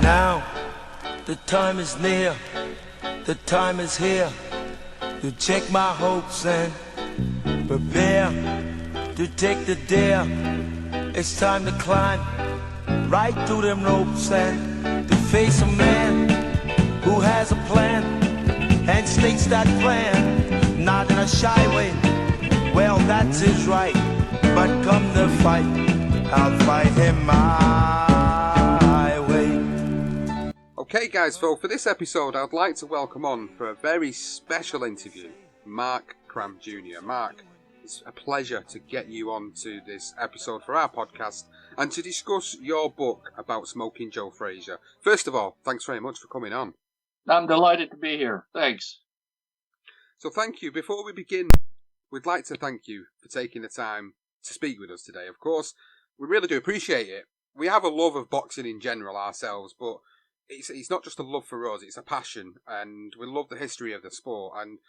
Now, the time is near, the time is here to check my hopes and prepare to take the dare. It's time to climb right through them ropes and to face a man who has a plan and states that plan, not in a shy way. Well, that's his right, but come to fight, I'll fight him my way. Okay guys, so for this episode I'd like to welcome on for a very special interview, Mark Kram Jr. Mark, it's a pleasure to get you on to this episode for our podcast and to discuss your book about Smokin Joe Frazier. First of all, thanks very much for coming on. I'm delighted to be here. Thanks. So thank you. Before we begin, we'd like to thank you for taking the time to speak with us today. Of course, we really do appreciate it. We have a love of boxing in general ourselves, but it's not just a love for us, it's a passion, and we love the history of the sport. And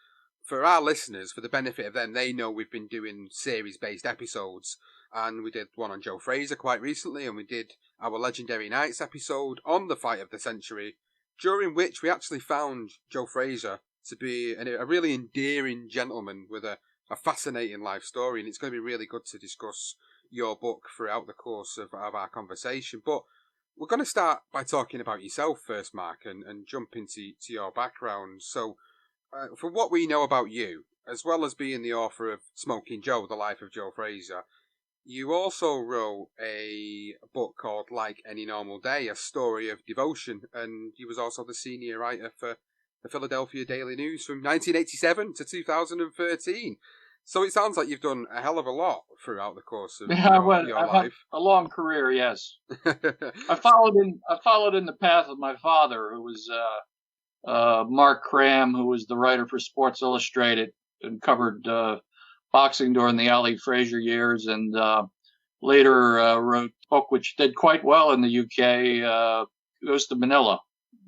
for our listeners, for the benefit of them, they know we've been doing series-based episodes, and we did one on Joe Frazier quite recently, and we did our Legendary Nights episode on the fight of the century, during which we actually found Joe Frazier to be a really endearing gentleman with a fascinating life story, and it's going to be really good to discuss your book throughout the course of our conversation. But we're going to start by talking about yourself first, Mark, and jump into your background. So, from what we know about you, as well as being the author of Smokin Joe, The Life of Joe Frazier, you also wrote a book called Like Any Normal Day, a story of devotion, and you was also the senior writer for the Philadelphia Daily News from 1987 to 2013. So it sounds like you've done a hell of a lot throughout the course of your I've life. had a long career, yes. I followed in the path of my father, who was Mark Kram, who was the writer for Sports Illustrated and covered boxing during the Ali Frazier years, and later wrote a book which did quite well in the UK, Goes to Manila,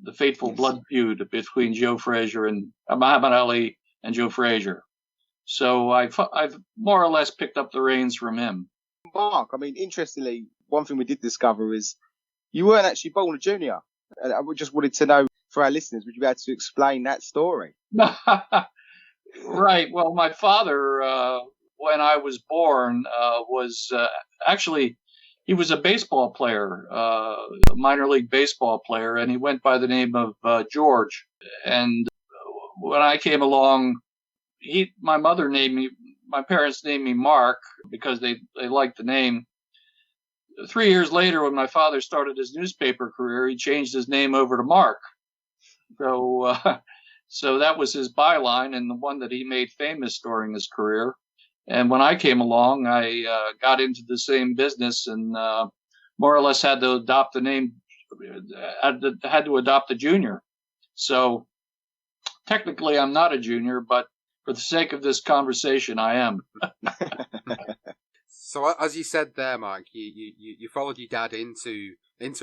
The Fateful Blood Feud between Joe Frazier and Muhammad Ali and Joe Frazier. So I've more or less picked up the reins from him. Mark, I mean, interestingly, one thing we did discover is you weren't actually born a junior. And I just wanted to know, for our listeners, would you be able to explain that story? Right. Well, my father, when I was born, was actually, he was a baseball player, a minor league baseball player, and he went by the name of George. And when I came along, my parents named me Mark because they liked the name. 3 years later, when my father started his newspaper career, he changed his name over to Mark. So that was his byline and the one that he made famous during his career. And when I came along, I got into the same business and more or less had to adopt the name, had to adopt the junior. So technically, I'm not a junior, but for the sake of this conversation, I am. So as you said there, Mark, you followed your dad into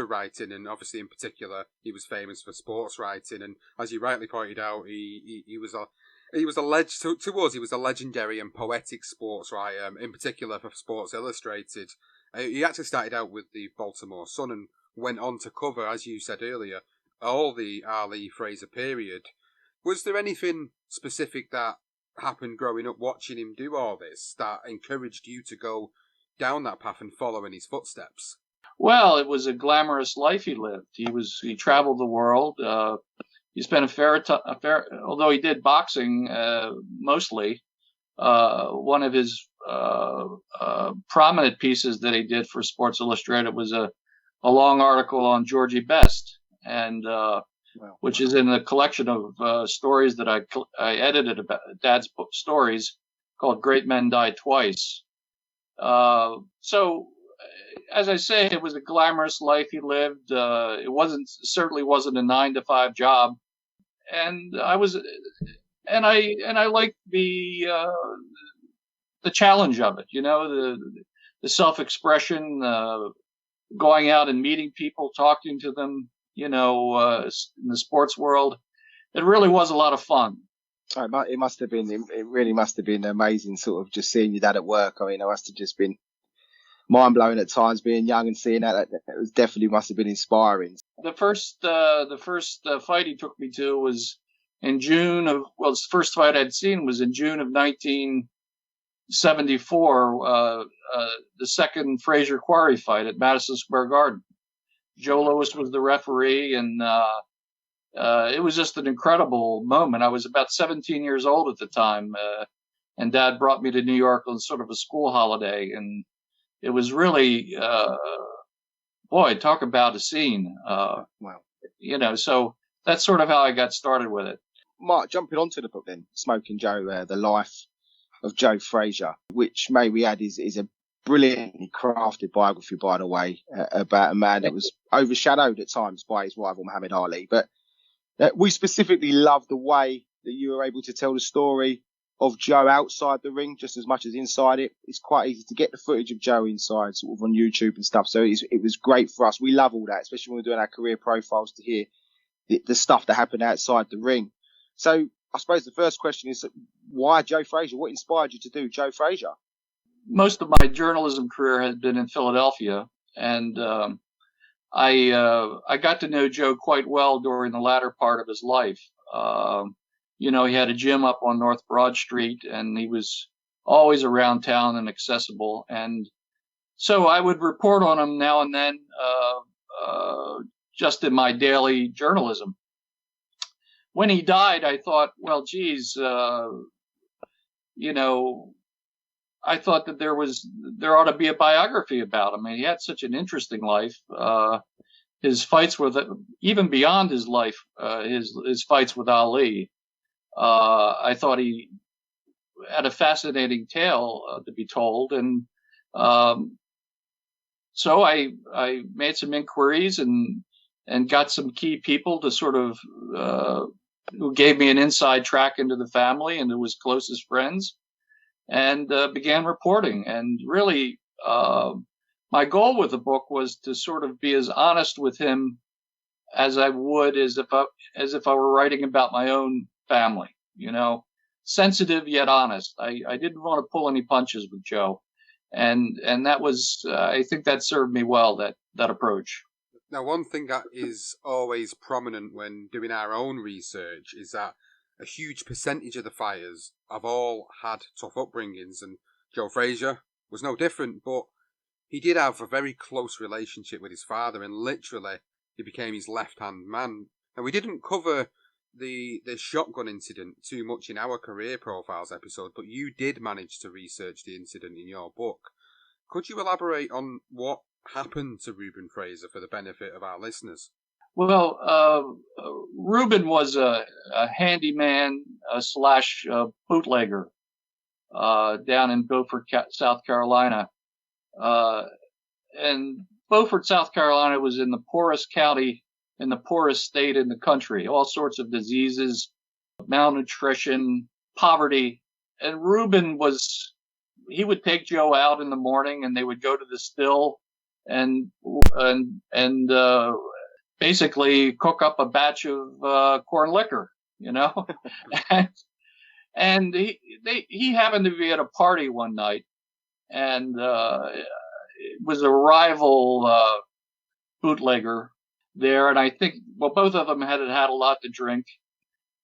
writing, and obviously in particular he was famous for sports writing. And as you rightly pointed out, he was a legendary and poetic sports writer, in particular for Sports Illustrated. He actually started out with the Baltimore Sun and went on to cover, as you said earlier, all the Ali Frazier period. Was there anything specific that happened growing up watching him do all this that encouraged you to go down that path and follow in his footsteps? Well, it was a glamorous life he lived. He traveled the world. He spent a fair, although he did boxing mostly. One of his prominent pieces that he did for Sports Illustrated was a long article on Georgie Best, and which is in a collection of stories that I edited about Dad's book stories called Great Men Die Twice. So, as I say, it was a glamorous life he lived. It certainly wasn't a 9-to-5 job, and I liked the challenge of it. You know, the self-expression, going out and meeting people, talking to them. You know, in the sports world, it really was a lot of fun. It must have been. It really must have been amazing, sort of just seeing your dad at work. I mean, it must have just been mind-blowing at times being young and seeing that it was definitely must have been inspiring. The first fight he took me to was in June of, well, the first fight I'd seen was in June of 1974, the second Frazier Quarry fight at Madison Square Garden. Joe Louis was the referee, and it was just an incredible moment. I was about 17 years old at the time, and Dad brought me to New York on sort of a school holiday, and it was really, boy, talk about a scene. Wow. So that's sort of how I got started with it. Mark, jumping onto the book then, Smokin Joe, the life of Joe Frazier, which, may we add, is a brilliantly crafted biography, by the way, about a man that was overshadowed at times by his rival Muhammad Ali. But we specifically love the way that you were able to tell the story of Joe outside the ring just as much as inside it. It's quite easy to get the footage of Joe inside, sort of on YouTube and stuff. So it was great for us. We love all that, especially when we're doing our career profiles, to hear the stuff that happened outside the ring. So I suppose the first question is, why Joe Frazier? What inspired you to do Joe Frazier? Most of my journalism career has been in Philadelphia, and I got to know Joe quite well during the latter part of his life. He had a gym up on North Broad Street, and he was always around town and accessible. And so I would report on him now and then, just in my daily journalism. When he died, I thought, well, geez, I thought that there ought to be a biography about him. I mean, he had such an interesting life. His fights were even beyond his life, his fights with Ali. I thought he had a fascinating tale to be told, and so I made some inquiries and got some key people to sort of who gave me an inside track into the family and to his closest friends, and began reporting. And really, my goal with the book was to sort of be as honest with him as I would as if I were writing about my own family, sensitive yet honest. I didn't want to pull any punches with Joe. And that was, I think that served me well, that approach. Now, one thing that is always prominent when doing our own research is that a huge percentage of the fighters have all had tough upbringings, and Joe Frazier was no different, but he did have a very close relationship with his father, and literally he became his left-hand man. And we didn't cover the shotgun incident too much in our career profiles episode, but you did manage to research the incident in your book. Could you elaborate on what happened to Reuben Frazier for the benefit of our listeners? Well, Reuben was a handyman slash bootlegger down in Beaufort, South Carolina. And Beaufort, South Carolina was in the poorest county, in the poorest state in the country. All sorts of diseases, malnutrition, poverty. And Reuben he would take Joe out in the morning, and they would go to the still and basically cook up a batch of corn liquor, and he happened to be at a party one night, and it was a rival bootlegger there, and I think, well, both of them had a lot to drink,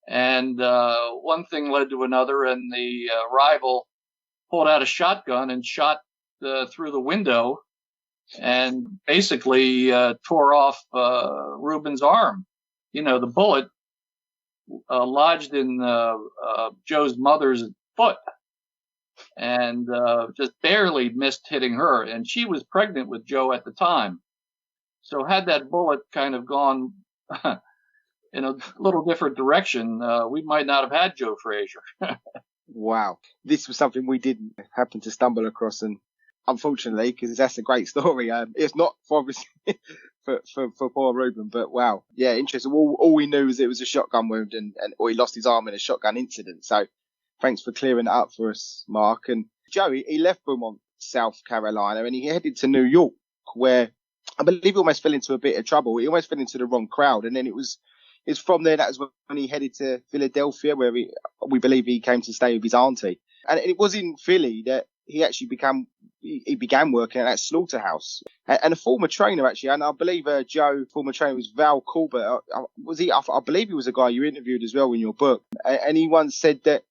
and one thing led to another, and the rival pulled out a shotgun and shot through the window, and basically tore off Reuben's arm. The bullet lodged in Joe's mother's foot, and just barely missed hitting her. And she was pregnant with Joe at the time. So had that bullet kind of gone in a little different direction, we might not have had Joe Frazier. Wow. This was something we didn't happen to stumble across, and unfortunately, because that's a great story. It's not for poor Reuben, but wow. Yeah, interesting. All we knew was it was a shotgun wound or he lost his arm in a shotgun incident. So thanks for clearing that up for us, Mark. And Joe, he left Beaumont, South Carolina, and he headed to New York, where I believe he almost fell into a bit of trouble. He almost fell into the wrong crowd. And then it's from there, that was when he headed to Philadelphia, where we believe he came to stay with his auntie. And it was in Philly that he actually became, he began working at that slaughterhouse. And a former trainer, actually, and I believe Joe, former trainer, was Val Corbett. Was he? I believe he was a guy you interviewed as well in your book. And he once said that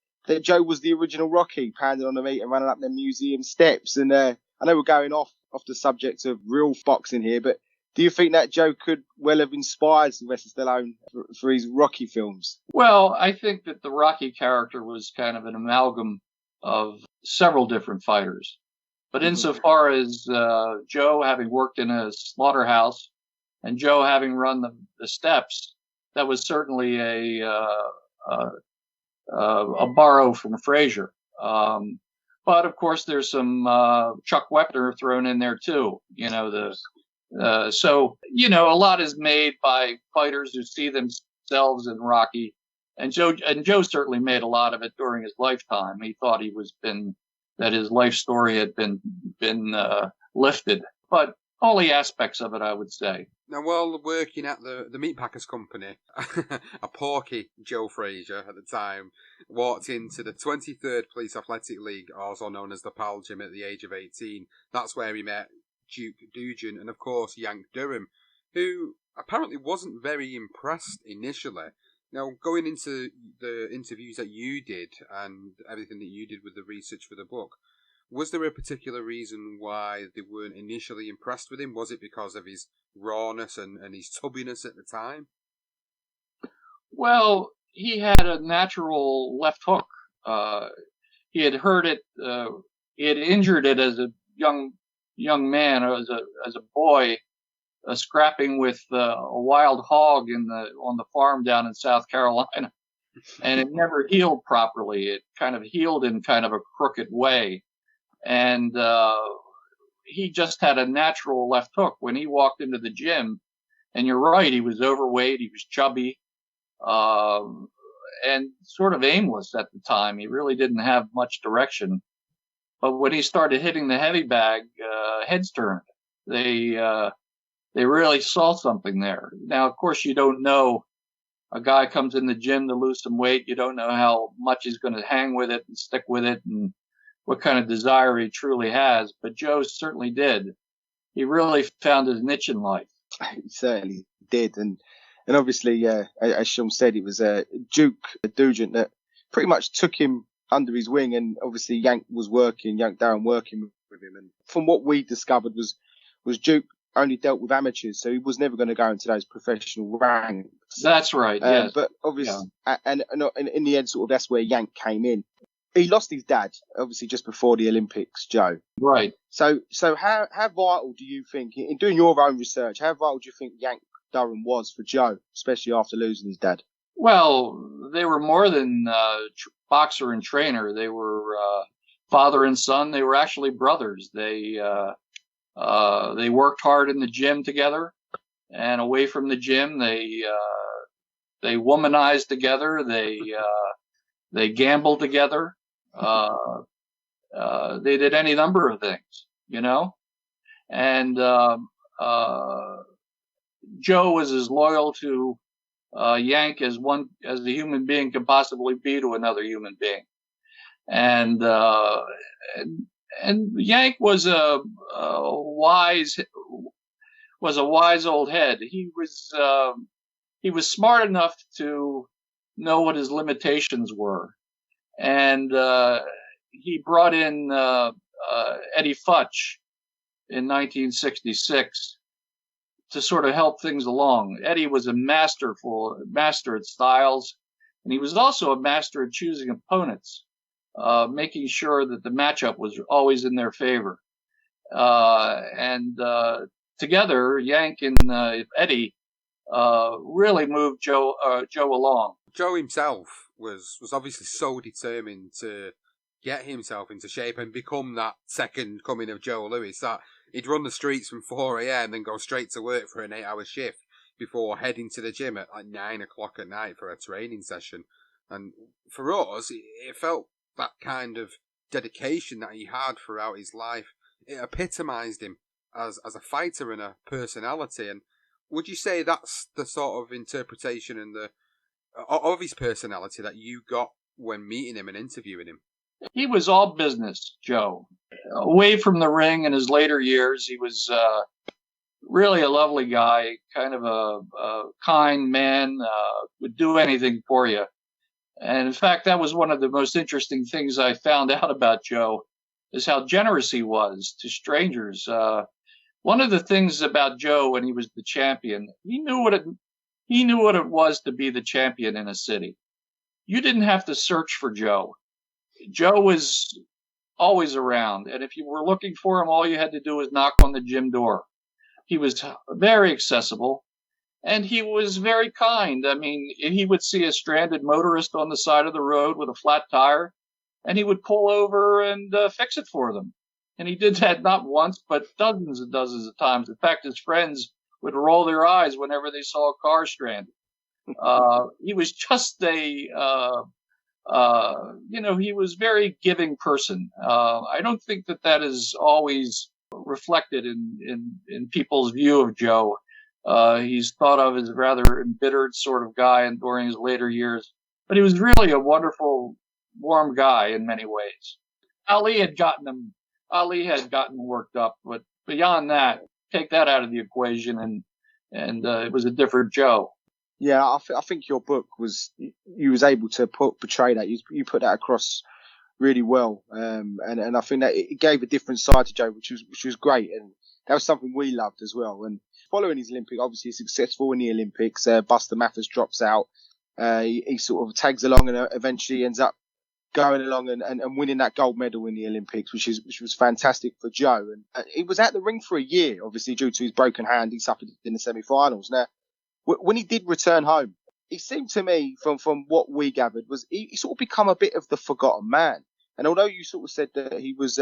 Joe was the original Rocky, pounding on the meat and running up the museum steps. And I know we're going off the subject of real boxing here, but do you think that Joe could well have inspired Sylvester Stallone for his Rocky films? Well, I think that the Rocky character was kind of an amalgam of several different fighters. But insofar as Joe having worked in a slaughterhouse and Joe having run the steps, that was certainly a borrow from Frazier. But of course, there's some Chuck Wepner thrown in there too. So a lot is made by fighters who see themselves in Rocky, and Joe certainly made a lot of it during his lifetime. He thought that his life story had been lifted, but only aspects of it, I would say. Now, while working at the Meatpackers Company, a porky Joe Frazier at the time walked into the 23rd Police Athletic League, also known as the Pal Gym, at the age of 18. That's where he met Duke Dugan and, of course, Yank Durham, who apparently wasn't very impressed initially. Now, going into the interviews that you did and everything that you did with the research for the book, was there a particular reason why they weren't initially impressed with him? Was it because of his rawness and his tubbiness at the time? Well, he had a natural left hook. He had hurt it. He had injured it as a young man, as a boy, scrapping with a wild hog on the farm down in South Carolina, and it never healed properly. It kind of healed in kind of a crooked way, and he just had a natural left hook when he walked into the gym. And you're right, he was overweight, he was chubby, and sort of aimless at the time. He really didn't have much direction. But when he started hitting the heavy bag, heads turned. They really saw something there. Now, of course, you don't know. A guy comes in the gym to lose some weight. You don't know how much he's going to hang with it and stick with it and what kind of desire he truly has. But Joe certainly did. He really found his niche in life. He certainly did. And obviously, as Sean said, it was Duke Dugan that pretty much took him under his wing. And obviously, Yank Durham working with him. And from what we discovered was Duke only dealt with amateurs, so he was never going to go into those professional ranks. That's right, yes. But obviously, and in the end, sort of, that's where Yank came in. He lost his dad, obviously, just before the Olympics, Joe. Right. So how vital do you think, in doing your own research, how vital do you think Yank Durham was for Joe, especially after losing his dad? Well, they were more than boxer and trainer. They were father and son. They were actually brothers. They worked hard in the gym together, and away from the gym, they womanized together. They gambled together. They did any number of things, and Joe was as loyal to Yank as the human being could possibly be to another human being, and Yank was a wise old head. He was smart enough to know what his limitations were, and he brought in Eddie Futch in 1966 to sort of help things along. Eddie was a master at styles, and he was also a master at choosing opponents, making sure that the matchup was always in their favor. And together, Yank and Eddie really moved Joe along. Joe himself was obviously so determined to get himself into shape and become that second coming of Joe Louis that he'd run the streets from 4 a.m. and then go straight to work for an 8-hour shift before heading to the gym at like 9 o'clock at night for a training session. And for us, it felt that kind of dedication that he had throughout his life. It epitomised him as a fighter and a personality. And would you say that's the sort of interpretation and of his personality that you got when meeting him and interviewing him? He was all business, Joe. Away from the ring in his later years, he was really a lovely guy, kind of a kind man, would do anything for you. And in fact, that was one of the most interesting things I found out about Joe, is how generous he was to strangers. One of the things about Joe when he was the champion, he knew what it was to be the champion in a city. You didn't have to search for Joe. Joe was always around, and if you were looking for him, all you had to do was knock on the gym door. He was very accessible, and he was very kind. I mean, he would see a stranded motorist on the side of the road with a flat tire, and he would pull over and fix it for them. And he did that not once, but dozens and dozens of times. In fact, his friends would roll their eyes whenever they saw a car stranded. He was just he was a very giving person. I don't think that is always reflected in people's view of Joe. He's thought of as a rather embittered sort of guy during his later years, but he was really a wonderful, warm guy in many ways. Ali had gotten worked up, but beyond that, take that out of the equation, and it was a different Joe. Yeah, I think your book you was able to portray that. You put that across really well, and I think that it gave a different side to Joe, which was great, and that was something we loved as well. And following his Olympic, obviously successful in the Olympics, Buster Mathis drops out. He sort of tags along and eventually ends up going along and winning that gold medal in the Olympics, which was fantastic for Joe. And he was at the ring for a year, obviously due to his broken hand. He suffered in the semi-finals. Now, when he did return home, it seemed to me from what we gathered was he sort of become a bit of the forgotten man. And although you sort of said that he was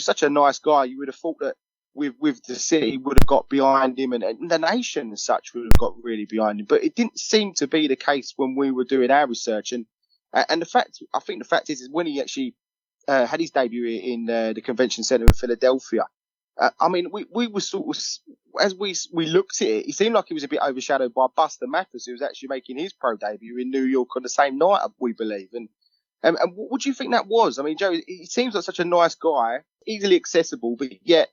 such a nice guy, you would have thought that with the city would have got behind him and the nation as such would have got really behind him. But it didn't seem to be the case when we were doing our research. And the fact is when he actually had his debut in the convention center in Philadelphia. I mean, we were sort of, as we looked at it, he seemed like he was a bit overshadowed by Buster Mathis, who was actually making his pro debut in New York on the same night, we believe. And what do you think that was? I mean, Joe, he seems like such a nice guy, easily accessible, but yet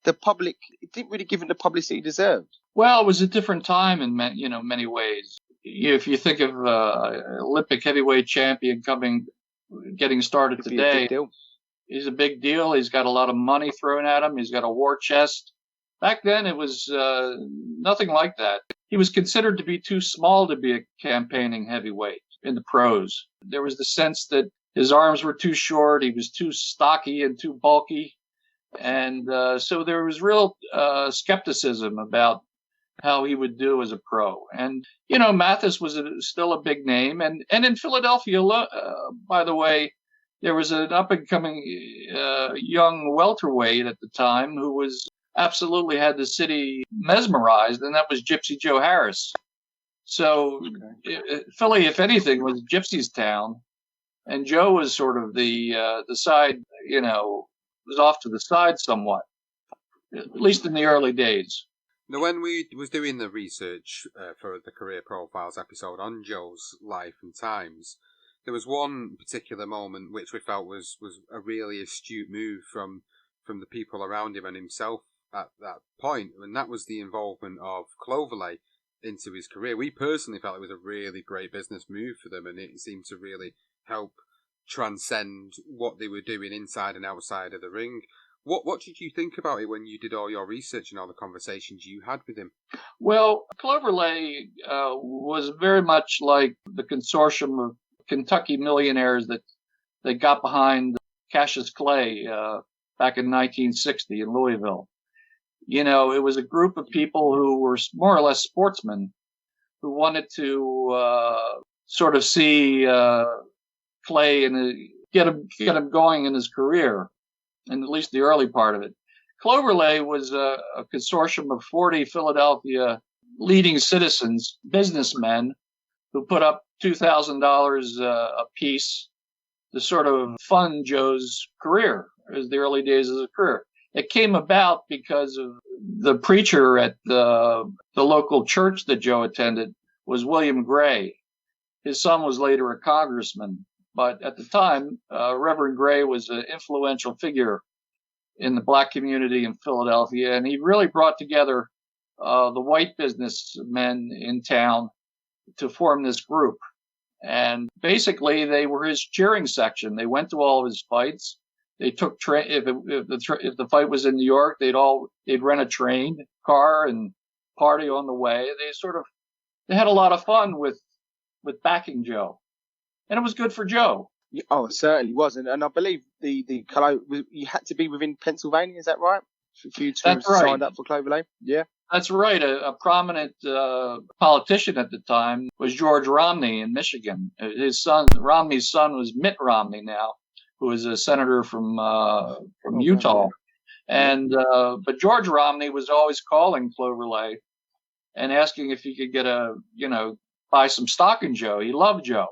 the public, it didn't really give him the publicity he deserved. Well, it was a different time in many ways. If you think of Olympic heavyweight champion getting started today, he's a big deal. He's got a lot of money thrown at him. He's got a war chest. Back then, it was nothing like that. He was considered to be too small to be a campaigning heavyweight in the pros. There was the sense that his arms were too short. He was too stocky and too bulky. And so there was real skepticism about how he would do as a pro. And, Mathis was still a big name. And in Philadelphia, by the way, there was an up-and-coming young welterweight at the time who was absolutely had the city mesmerized, and that was Gypsy Joe Harris. So Philly, if anything, was Gypsy's town, and Joe was sort of the side, was off to the side somewhat, at least in the early days. Now, when we was doing the research for the Career Profiles episode on Joe's life and times, there was one particular moment which we felt was a really astute move from the people around him and himself at that point, and that was the involvement of Cloverleigh into his career. We personally felt it was a really great business move for them, and it seemed to really help transcend what they were doing inside and outside of the ring. What did you think about it when you did all your research and all the conversations you had with him? Well, Cloverleigh was very much like the consortium of Kentucky millionaires that they got behind Cassius Clay back in 1960 in Louisville. It was a group of people who were more or less sportsmen who wanted to sort of see Clay and get him going in his career, in at least the early part of it. Cloverleigh was a consortium of 40 Philadelphia leading citizens, businessmen, who put up $2,000 a piece to sort of fund Joe's career, as the early days of his career. It came about because of the preacher at the local church that Joe attended was William Gray. His son was later a congressman. But at the time, Reverend Gray was an influential figure in the black community in Philadelphia, and he really brought together the white businessmen in town to form this group. And basically, they were his cheering section. They went to all of his fights. They took if the fight was in New York, they'd rent a train car and party on the way. They had a lot of fun with backing Joe, and it was good for Joe. Oh, it certainly was, and I believe you had to be within Pennsylvania. Is that right? For you to That's right. Signed up for Clover Lane? Yeah. That's right. A prominent politician at the time was George Romney in Michigan. Romney's son was Mitt Romney now, who is a senator from Utah. And but George Romney was always calling Clover Lane and asking if he could buy some stock in Joe. He loved Joe.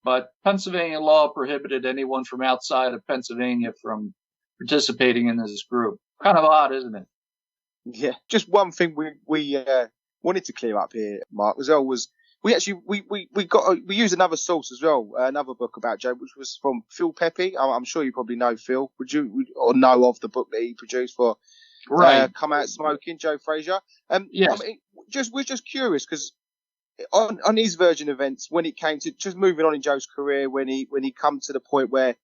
But Pennsylvania law prohibited anyone from outside of Pennsylvania from participating in this group. Kind of odd, isn't it? Yeah. Just one thing we wanted to clear up here, Mark, as well, was we used another source as well, another book about Joe, which was from Phil Pepe. I'm sure you probably know Phil. Or know of the book that he produced for Come Out Smokin, Joe Frazier. Yes. We're just curious because on his Virgin events, when it came to just moving on in Joe's career, when he come to the point where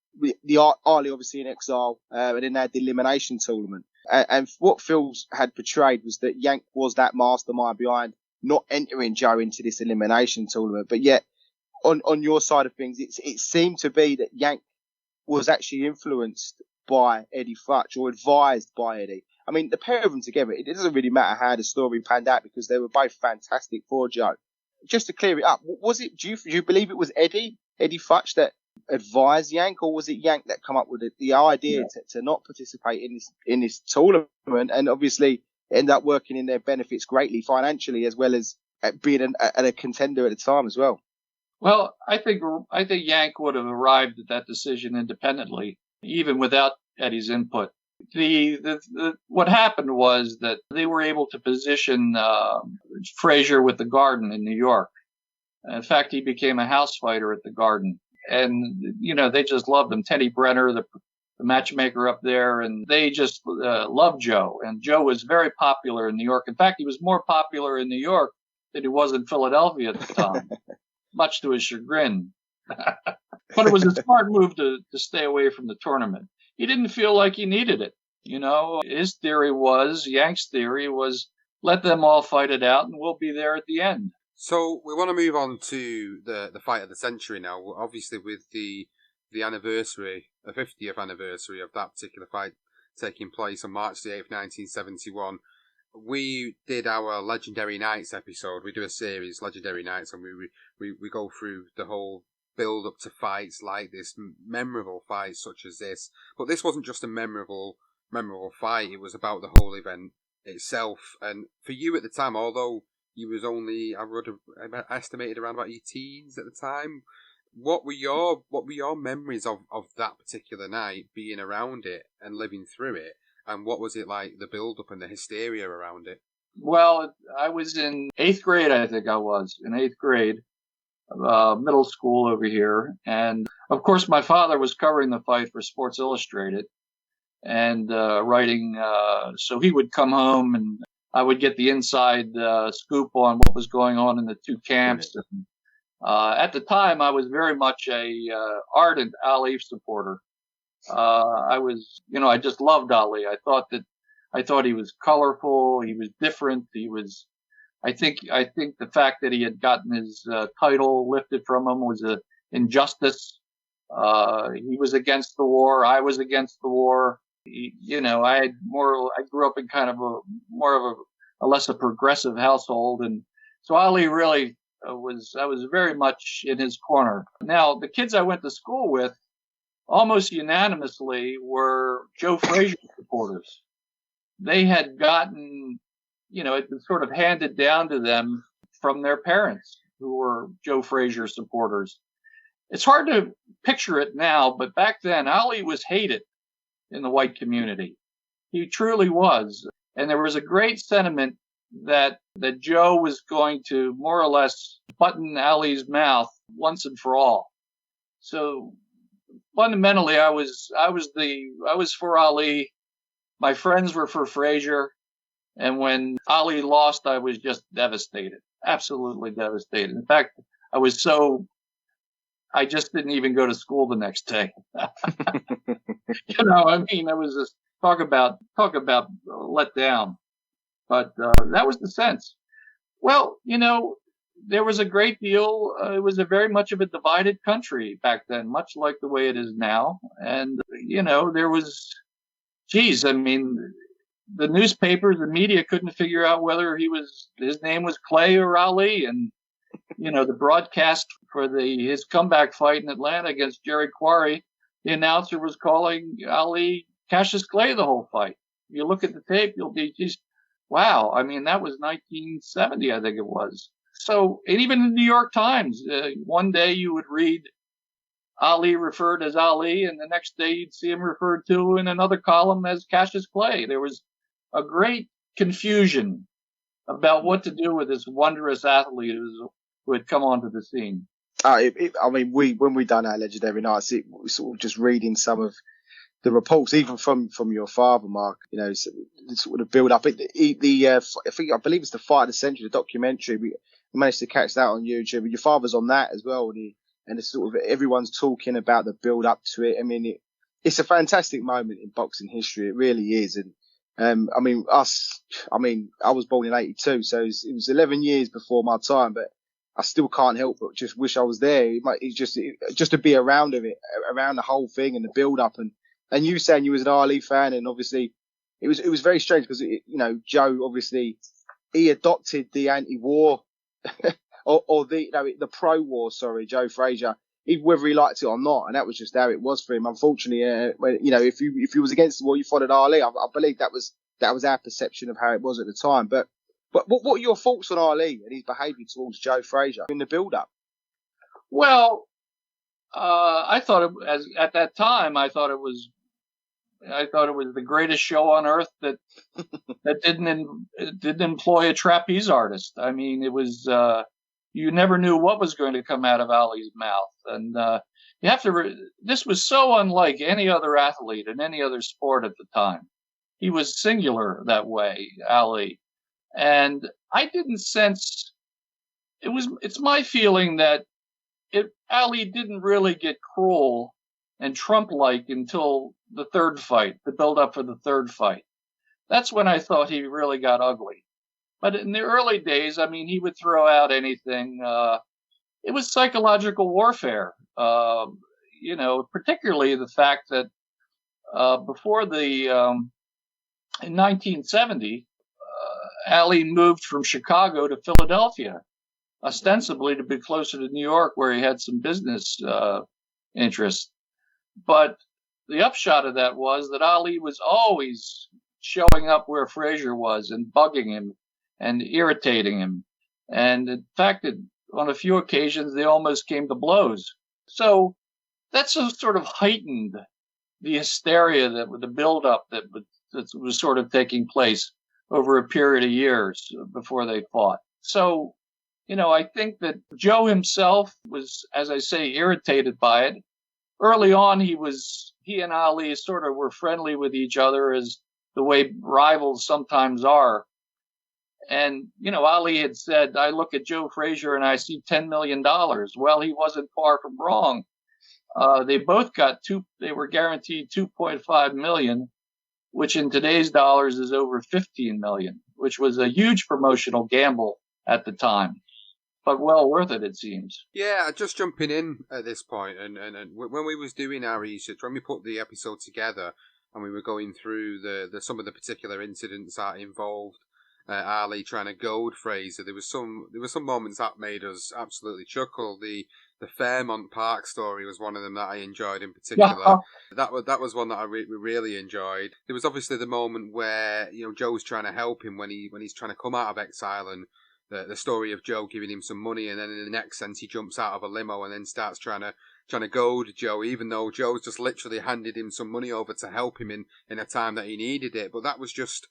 Ali obviously in exile, and then they had the elimination tournament, and what Phil had portrayed was that Yank was that mastermind behind not entering Joe into this elimination tournament, but yet on your side of things, it seemed to be that Yank was actually influenced by Eddie Futch or advised by Eddie. I mean, the pair of them together, it doesn't really matter how the story panned out because they were both fantastic for Joe. Just to clear it up, do you believe it was Eddie Futch that advised Yank, or was it Yank that come up with the idea to not participate in this tournament, and obviously end up working in their benefits greatly financially as well as being a contender at the time as well? Well, I think Yank would have arrived at that decision independently, even without Eddie's input. What happened was that they were able to position Frazier with the Garden in New York. In fact, he became a house fighter at the Garden, and they just loved him. Teddy Brenner, the matchmaker up there, and they just loved Joe. And Joe was very popular in New York. In fact, he was more popular in New York than he was in Philadelphia at the time, much to his chagrin. But it was a smart move to stay away from the tournament. He didn't feel like he needed it. His theory was, Yank's theory was, let them all fight it out and we'll be there at the end. So we want to move on to the fight of the century now. Obviously with the anniversary, the 50th anniversary of that particular fight taking place on March the 8th, 1971, we did our Legendary Nights episode. We do a series, Legendary Nights, and we go through the whole build up to fights like this, memorable fights such as this. But this wasn't just a memorable fight, it was about the whole event itself. And for you at the time, although you was only, I would have estimated around about your teens at the time, what were your memories of that particular night, being around it and living through it? And what was it like, the build up and the hysteria around it? Well, I was in 8th grade, I think I was, in 8th grade. Middle school over here, and of course my father was covering the fight for Sports Illustrated and writing, so he would come home and I would get the inside scoop on what was going on in the two camps. And, at the time I was very much a ardent Ali supporter. I was, I just loved Ali. I thought he was colorful, he was different, I think the fact that he had gotten his title lifted from him was an injustice. He was against the war. I was against the war. I grew up in kind of a less progressive household, and so Ali really I was very much in his corner. Now, the kids I went to school with almost unanimously were Joe Frazier supporters. They had gotten, it was sort of handed down to them from their parents who were Joe Frazier supporters. It's hard to picture it now, but back then, Ali was hated in the white community. He truly was. And there was a great sentiment that Joe was going to more or less button Ali's mouth once and for all. So fundamentally, I was for Ali. My friends were for Frazier, and when Ali lost, I was just devastated, absolutely devastated. In fact, I just didn't even go to school the next day. I mean, I was just talk about let down. But that was the sense. Well, there was a great deal. It was a very much of a divided country back then, much like the way it is now. And there was, geez, I mean, the newspapers, the media couldn't figure out whether his name was Clay or Ali. And the broadcast for his comeback fight in Atlanta against Jerry Quarry, the announcer was calling Ali Cassius Clay the whole fight. You look at the tape, you'll be, geez, wow. I mean, that was 1970, I think it was. So, and even in the New York Times, one day you would read Ali referred as Ali, and the next day you'd see him referred to in another column as Cassius Clay. There was a great confusion about what to do with this wondrous athlete who had come onto the scene. I mean, when we done our Legendary Nights, it was sort of just reading some of the reports, even from your father, Mark. Sort of build up. I believe it's the Fight of the Century, the documentary. We managed to catch that on YouTube. Your father's on that as well, and it's sort of everyone's talking about the build up to it. I mean, it's a fantastic moment in boxing history. It really is. And I was born in '82, so it was 11 years before my time, but I still can't help but just wish I was there. It's just to be around the whole thing and the build up, and you saying you was an Ali fan, and obviously it was very strange because Joe obviously he adopted the anti-war or the pro-war, Joe Frazier, even whether he liked it or not, and that was just how it was for him. Unfortunately, if you was against the war, you followed Ali. I believe that was our perception of how it was at the time, But what are your thoughts on Ali and his behaviour towards Joe Frazier in the build-up? Well, I thought at that time I thought it was the greatest show on earth that didn't employ a trapeze artist. I mean, it was you never knew what was going to come out of Ali's mouth, and you have to. This was so unlike any other athlete in any other sport at the time. He was singular that way, Ali. And I didn't sense it's my feeling that Ali didn't really get cruel and Trump-like until the third fight, the build-up for the third fight. That's when I thought he really got ugly. But in the early days, I mean, he would throw out anything. It was psychological warfare, particularly the fact that before in 1970, Ali moved from Chicago to Philadelphia, ostensibly to be closer to New York, where he had some business interests. But the upshot of that was that Ali was always showing up where Frazier was and bugging him and irritating him. And in fact, on a few occasions, they almost came to blows. So that's sort of heightened the hysteria the buildup that was sort of taking place over a period of years before they fought. So, I think that Joe himself was, as I say, irritated by it. Early on, he and Ali sort of were friendly with each other, as the way rivals sometimes are. And, Ali had said, I look at Joe Frazier and I see $10 million. Well, he wasn't far from wrong. They both they were guaranteed $2.5 million, which in today's dollars is over $15 million, which was a huge promotional gamble at the time, but well worth it, it seems. Yeah, just jumping in at this point, and when we was doing our research, when we put the episode together, and we were going through some of the particular incidents that involved Ali trying to goad Frazier, there were some moments that made us absolutely chuckle. The Fairmont Park story was one of them that I enjoyed in particular. Yeah. That was one that I really enjoyed. There was obviously the moment where Joe's trying to help him when he's trying to come out of exile, and the story of Joe giving him some money, and then in the next sense he jumps out of a limo and then starts trying to goad Joe, even though Joe's just literally handed him some money over to help him in a time that he needed it. But that was just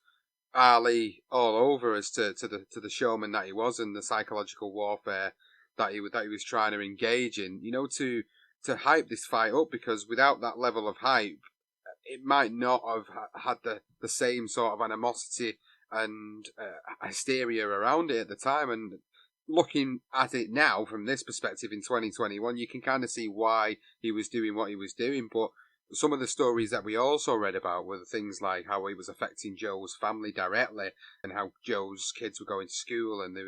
Ali all over as to the showman that he was, and the psychological warfare that he was trying to engage in. to hype this fight up, because without that level of hype, it might not have had the same sort of animosity and hysteria around it at the time. And looking at it now from this perspective in 2021, you can kind of see why he was doing what he was doing. But some of the stories that we also read about were things like how it was affecting Joe's family directly, and how Joe's kids were going to school, and they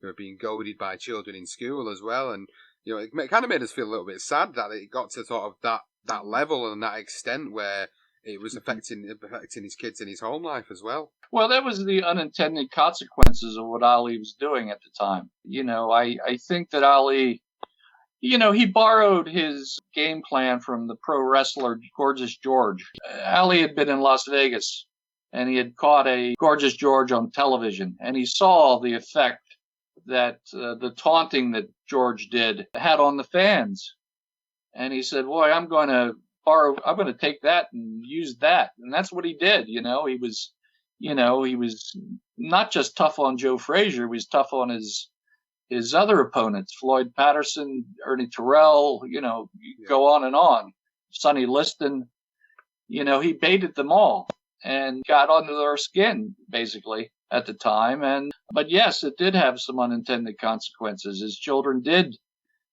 were being goaded by children in school as well. And it kind of made us feel a little bit sad that it got to sort of that level and that extent where it was affecting his kids in his home life as well. Well, that was the unintended consequences of what Ali was doing at the time. I think that Ali, he borrowed his game plan from the pro wrestler Gorgeous George. Ali had been in Las Vegas, and he had caught a Gorgeous George on television, and he saw the effect that the taunting that George did had on the fans. And he said, boy, I'm going to take that and use that. And that's what he did. He was not just tough on Joe Frazier, he was tough on his other opponents, Floyd Patterson, Ernie Terrell, go on and on. Sonny Liston, he baited them all and got under their skin, basically, at the time. But yes, it did have some unintended consequences. His children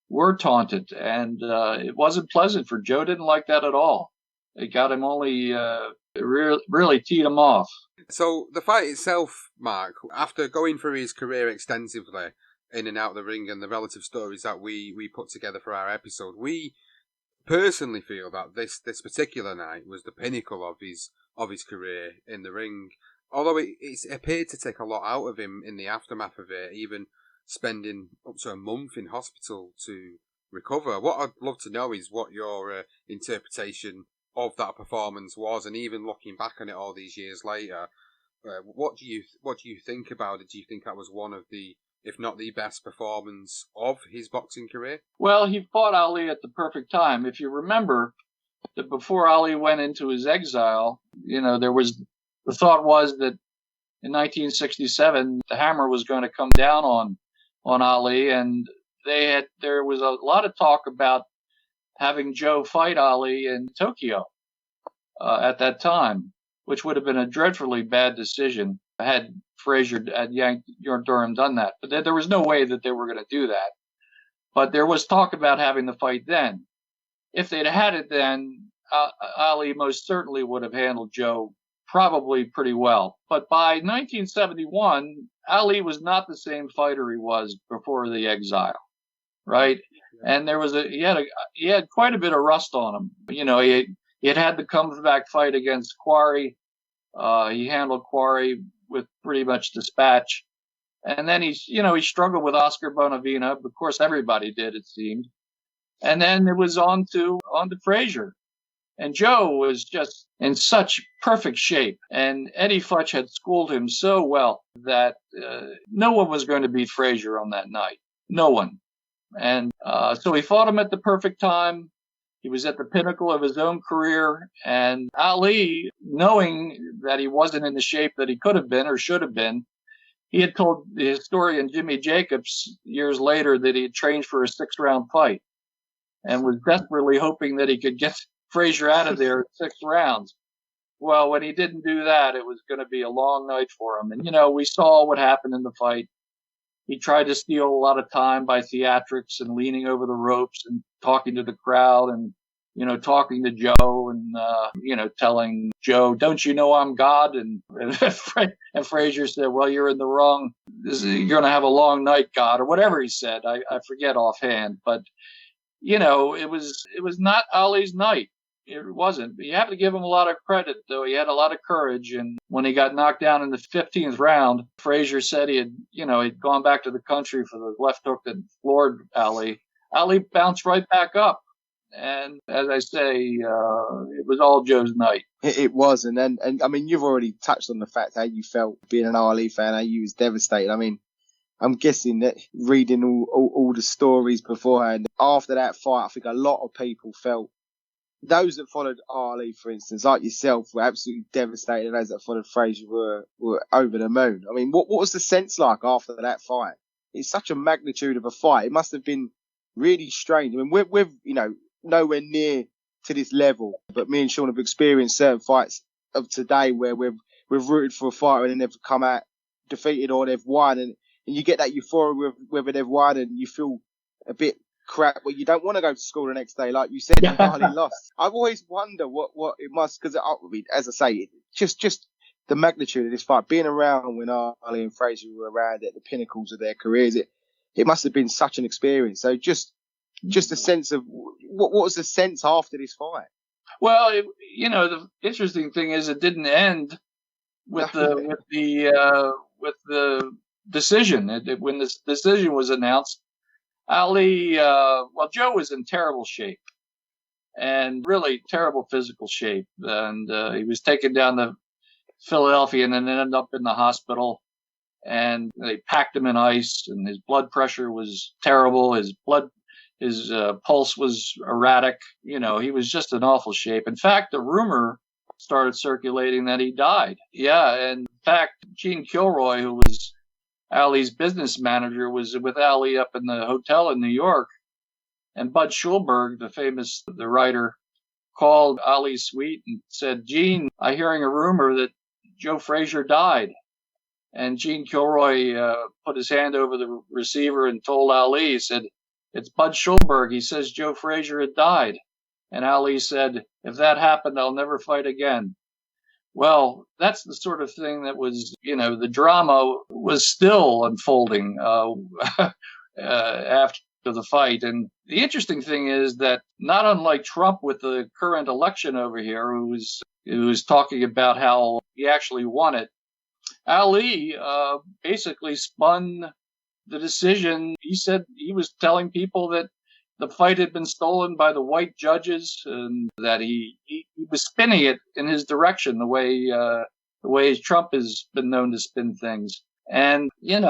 were taunted, and it wasn't pleasant for Joe. Didn't like that at all. It got him only really teed him off. So the fight itself, Mark, after going through his career extensively in and out of the ring and the relative stories that we put together for our episode, we personally feel that this particular night was the pinnacle of his career in the ring. Although it appeared to take a lot out of him in the aftermath of it, even spending up to a month in hospital to recover. What I'd love to know is what your interpretation of that performance was, and even looking back on it all these years later, what do you think about it? Do you think that was one of the, if not the best performance of his boxing career? Well, he fought Ali at the perfect time. If you remember that before Ali went into his exile, the thought was that in 1967 the hammer was going to come down on Ali, and there was a lot of talk about having Joe fight Ali in Tokyo at that time, which would have been a dreadfully bad decision had Frazier at Durham done that. But there was no way that they were going to do that. But there was talk about having the fight then. If they'd had it then, Ali most certainly would have handled Joe probably pretty well. But by 1971, Ali was not the same fighter he was before the exile, right? And there was he had quite a bit of rust on him. He had the comeback fight against Quarry. He handled Quarry with pretty much dispatch. And then he struggled with Oscar Bonavena. Of course, everybody did, it seemed. And then it was on to Frazier. And Joe was just in such perfect shape. And Eddie Futch had schooled him so well that no one was going to beat Frazier on that night. No one. And so he fought him at the perfect time. He was at the pinnacle of his own career. And Ali, knowing that he wasn't in the shape that he could have been or should have been, he had told the historian Jimmy Jacobs years later that he had trained for a 6-round fight and was desperately hoping that he could get Frazier out of there in 6 rounds. Well, when he didn't do that, it was going to be a long night for him. And, we saw what happened in the fight. He tried to steal a lot of time by theatrics and leaning over the ropes and talking to the crowd and, talking to Joe and, telling Joe, don't you know I'm God? And Frazier said, well, you're in the wrong, you're going to have a long night, God, or whatever he said. I forget offhand, but, it was not Ali's night. It wasn't. But you have to give him a lot of credit, though. He had a lot of courage. And when he got knocked down in the 15th round, Frazier said he'd gone back to the country for the left hook that floored Ali. Ali bounced right back up. And as I say, it was all Joe's night. It was. And I mean, you've already touched on the fact how you felt being an Ali fan, how you was devastated. I mean, I'm guessing that reading all the stories beforehand, after that fight, I think a lot of people felt, those that followed Ali, for instance, like yourself, were absolutely devastated. And those that followed Frazier were over the moon. I mean, what was the sense like after that fight? It's such a magnitude of a fight. It must have been really strange. I mean, we're nowhere near to this level, but me and Sean have experienced certain fights of today where we've rooted for a fighter and then they've come out defeated or they've won, and you get that euphoria with whether they've won, and you feel a bit crap where you don't want to go to school the next day, like you said, Ali lost. I've always wondered what it must, because I mean, as I say, just the magnitude of this fight, being around when Ali and Frazier were around at the pinnacles of their careers, it must have been such an experience. So just a sense of what was the sense after this fight? Well, the interesting thing is it didn't end with the decision. When this decision was announced, Ali, Joe was in terrible shape and really terrible physical shape, and he was taken down to Philadelphia and then ended up in the hospital. And they packed him in ice, and his blood pressure was terrible. His pulse was erratic. He was just in awful shape. In fact, the rumor started circulating that he died. Yeah, and in fact, Gene Kilroy, who was Ali's business manager, was with Ali up in the hotel in New York. And Bud Schulberg, the writer, called Ali's suite and said, "Gene, I'm hearing a rumor that Joe Frazier died." And Gene Kilroy put his hand over the receiver and told Ali, he said, "It's Bud Schulberg. He says Joe Frazier had died." And Ali said, "If that happened, I'll never fight again." Well, that's the sort of thing that was, the drama was still unfolding after the fight. And the interesting thing is that not unlike Trump with the current election over here, who was talking about how he actually won it, Ali basically spun the decision. He said he was telling people that the fight had been stolen by the white judges, and that he was spinning it in his direction, the way Trump has been known to spin things. And there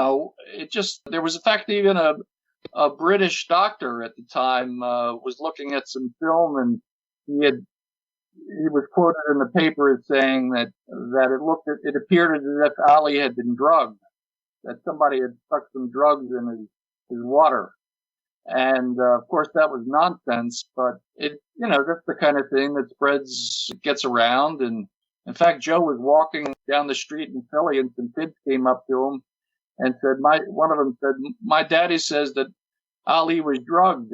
was in fact even a British doctor at the time was looking at some film, and he was quoted in the paper as saying that it appeared as if Ali had been drugged, that somebody had stuck some drugs in his water. And of course that was nonsense, but that's the kind of thing that gets around. And in fact, Joe was walking down the street in Philly, and some kids came up to him and said, one of them said, "My daddy says that Ali was drugged."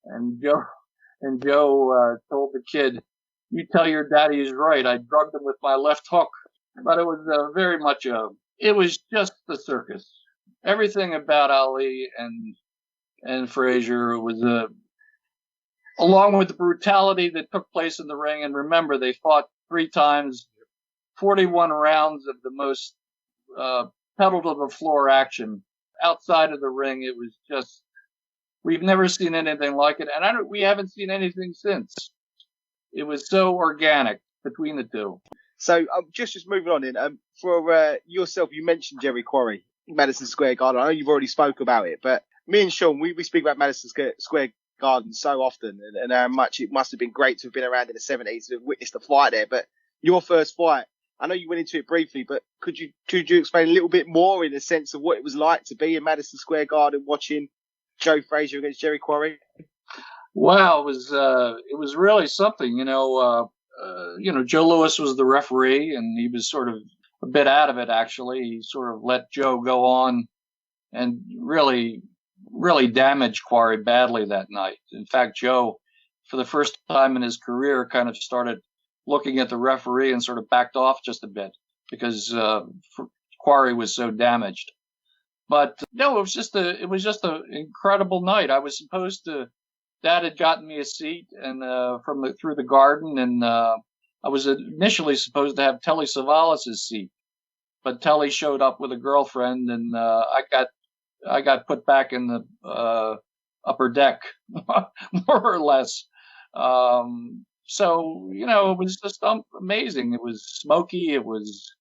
And Joe told the kid, "You tell your daddy he's right. I drugged him with my left hook." But it was very much it was just the circus. Everything about Ali and Frazier was along with the brutality that took place in the ring. And remember, they fought 3 times, 41 rounds of the most pedal to the floor action. Outside of the ring, it was just, we've never seen anything like it, and we haven't seen anything since. It was so organic between the two. So just moving on in, for yourself, you mentioned Jerry Quarry, Madison Square Garden. I know you've already spoke about it, but me and Sean, we speak about Madison Square Garden so often, and how much it must have been great to have been around in the 70s to have witnessed the fight there. But your first fight, I know you went into it briefly, but could you explain a little bit more in the sense of what it was like to be in Madison Square Garden watching Joe Frazier against Jerry Quarry? Wow, it was really something. Joe Louis was the referee, and he was sort of a bit out of it, actually. He sort of let Joe go on and really, really damaged Quarry badly that night. In fact, Joe, for the first time in his career, kind of started looking at the referee and sort of backed off just a bit because Quarry was so damaged. But no, it was just an incredible night. I was supposed to. Dad had gotten me a seat and through the garden, and I was initially supposed to have Telly Savalas' seat, but Telly showed up with a girlfriend, and I got put back in the upper deck, more or less. So it was just amazing. It was smoky. It was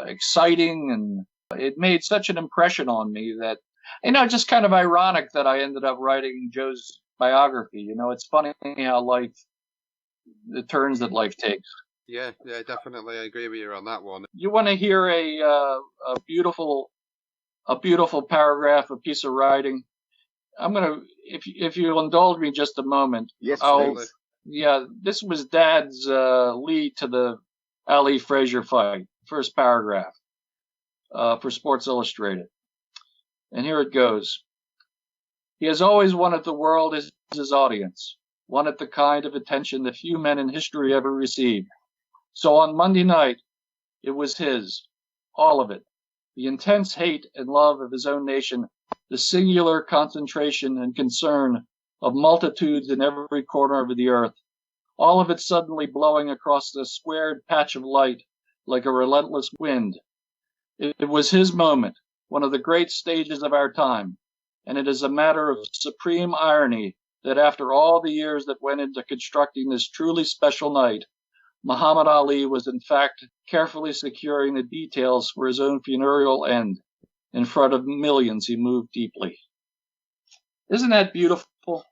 exciting, and it made such an impression on me that just kind of ironic that I ended up writing Joe's biography. It's funny how the turns that life takes. Yeah, definitely. I agree with you on that one. You want to hear a beautiful paragraph, a piece of writing? I'm gonna, if you'll indulge me just a moment. Yes, Absolutely. Yeah, this was Dad's lead to the Ali Frazier fight, first paragraph for Sports Illustrated. And here it goes. He has always wanted the world as his audience, wanted the kind of attention that few men in history ever received. So on Monday night, it was his, all of it. The intense hate and love of his own nation, the singular concentration and concern of multitudes in every corner of the earth, all of it suddenly blowing across the squared patch of light like a relentless wind. It was his moment, one of the great stages of our time, and it is a matter of supreme irony that after all the years that went into constructing this truly special night, Muhammad Ali was in fact carefully securing the details for his own funereal end. In front of millions, he moved deeply. Isn't that beautiful?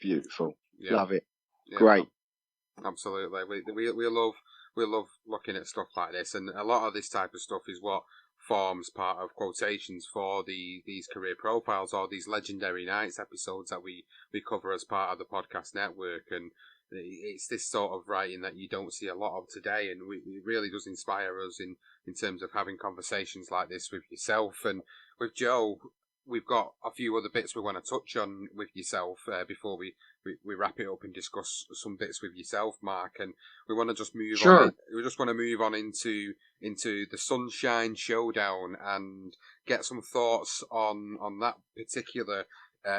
Beautiful. Yeah. Love it. Yeah, Great. Absolutely. We love looking at stuff like this, and a lot of this type of stuff is what forms part of quotations for these career profiles or these legendary nights episodes that we cover as part of the podcast network. And it's this sort of writing that you don't see a lot of today, and it really does inspire us in terms of having conversations like this with yourself. And with Joe, we've got a few other bits we want to touch on with yourself before we wrap it up and discuss some bits with yourself, Mark. And we want to just move on. We just want to move on into the Sunshine Showdown and get some thoughts on that particular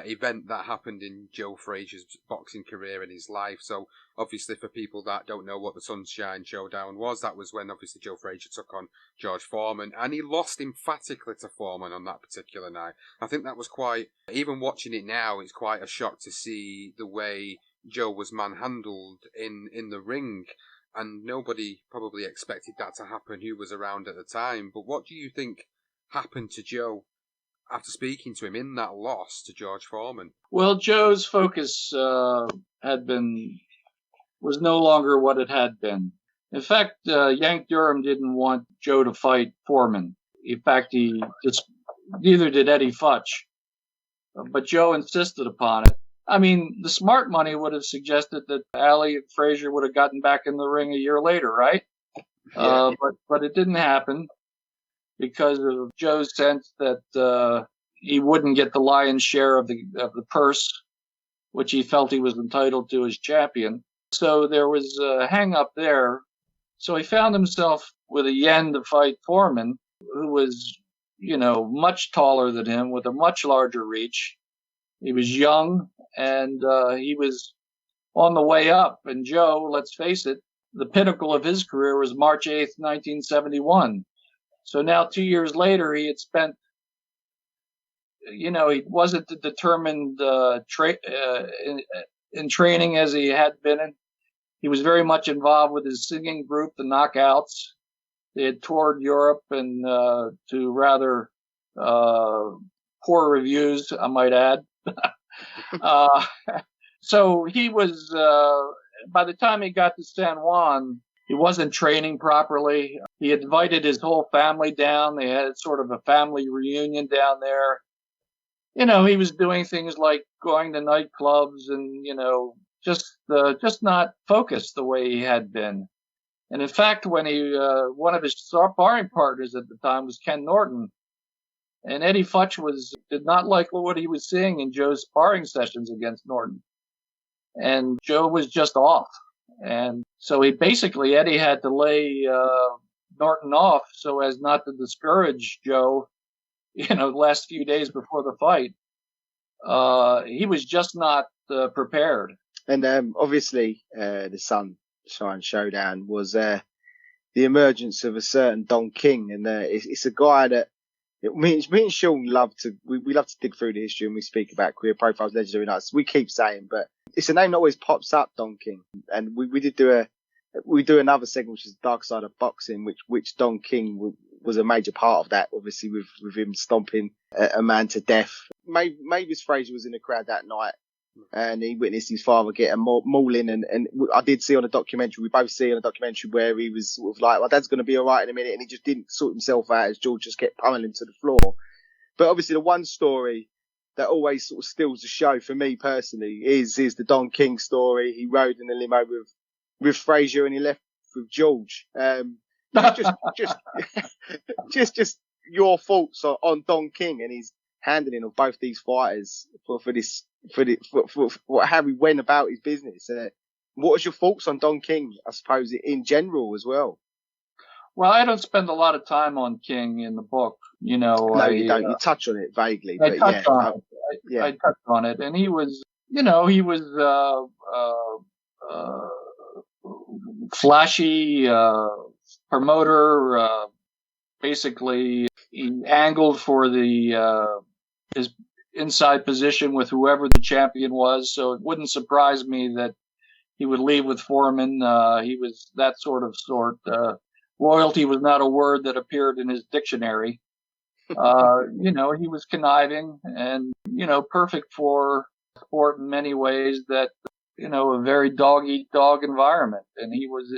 event that happened in Joe Frazier's boxing career and his life. So obviously, for people that don't know what the Sunshine Showdown was, that was when obviously Joe Frazier took on George Foreman, and he lost emphatically to Foreman on that particular night. I think that was quite, even watching it now, it's quite a shock to see the way Joe was manhandled in the ring, and nobody probably expected that to happen who was around at the time. But what do you think happened to Joe after speaking to him in that loss to George Foreman? Well, Joe's focus was no longer what it had been. In fact, Yank Durham didn't want Joe to fight Foreman. In fact, neither did Eddie Futch. But Joe insisted upon it. I mean, the smart money would have suggested that Ali and Frazier would have gotten back in the ring a year later, right? Yeah. But it didn't happen because of Joe's sense that he wouldn't get the lion's share of the purse, which he felt he was entitled to as champion. So there was a hang up there. So he found himself with a yen to fight Foreman, who was, much taller than him with a much larger reach. He was young and he was on the way up. And Joe, let's face it, the pinnacle of his career was March 8th, 1971. So now 2 years later, he had spent, he wasn't determined in training as he had been. He was very much involved with his singing group, the Knockouts. They had toured Europe and to rather poor reviews, I might add. So he was, by the time he got to San Juan, he wasn't training properly. He invited his whole family down. They had sort of a family reunion down there. He was doing things like going to nightclubs and, just not focused the way he had been. And in fact, when one of his sparring partners at the time was Ken Norton, and Eddie Futch did not like what he was seeing in Joe's sparring sessions against Norton. And Joe was just off. And so Eddie had to lay Norton off so as not to discourage Joe, the last few days before the fight. He was just not prepared. And obviously, the Sunshine Showdown was the emergence of a certain Don King. And it's a guy that me and Sean love to dig through the history, and we speak about career profiles, legendary nights. We keep saying, but it's a name that always pops up, Don King. And we do another segment, which is Dark Side of Boxing, which Don King was a major part of that, obviously with him stomping a man to death. Mavis Frazier was in the crowd that night, and he witnessed his father get a mauling. And I did see on a documentary, we both see on a documentary where he was sort of like, "My dad's going to be all right in a minute," and he just didn't sort himself out as George just kept pummeling him to the floor. But obviously, the one story that always sort of steals the show for me personally is the Don King story. He rode in the limo with Frazier and he left with George. Just just your thoughts on Don King and his handling of both these fighters for how he went about his business. What was your thoughts on Don King, I suppose, in general as well? Well, I don't spend a lot of time on King in the book. You know, no, you don't. You touch on it vaguely, but I touched on it, and he was, flashy promoter. Basically, he angled for his inside position with whoever the champion was. So it wouldn't surprise me that he would leave with Foreman. He was that sort. Loyalty was not a word that appeared in his dictionary. He was conniving and, perfect for sport in many ways that, a very dog-eat-dog environment. And he was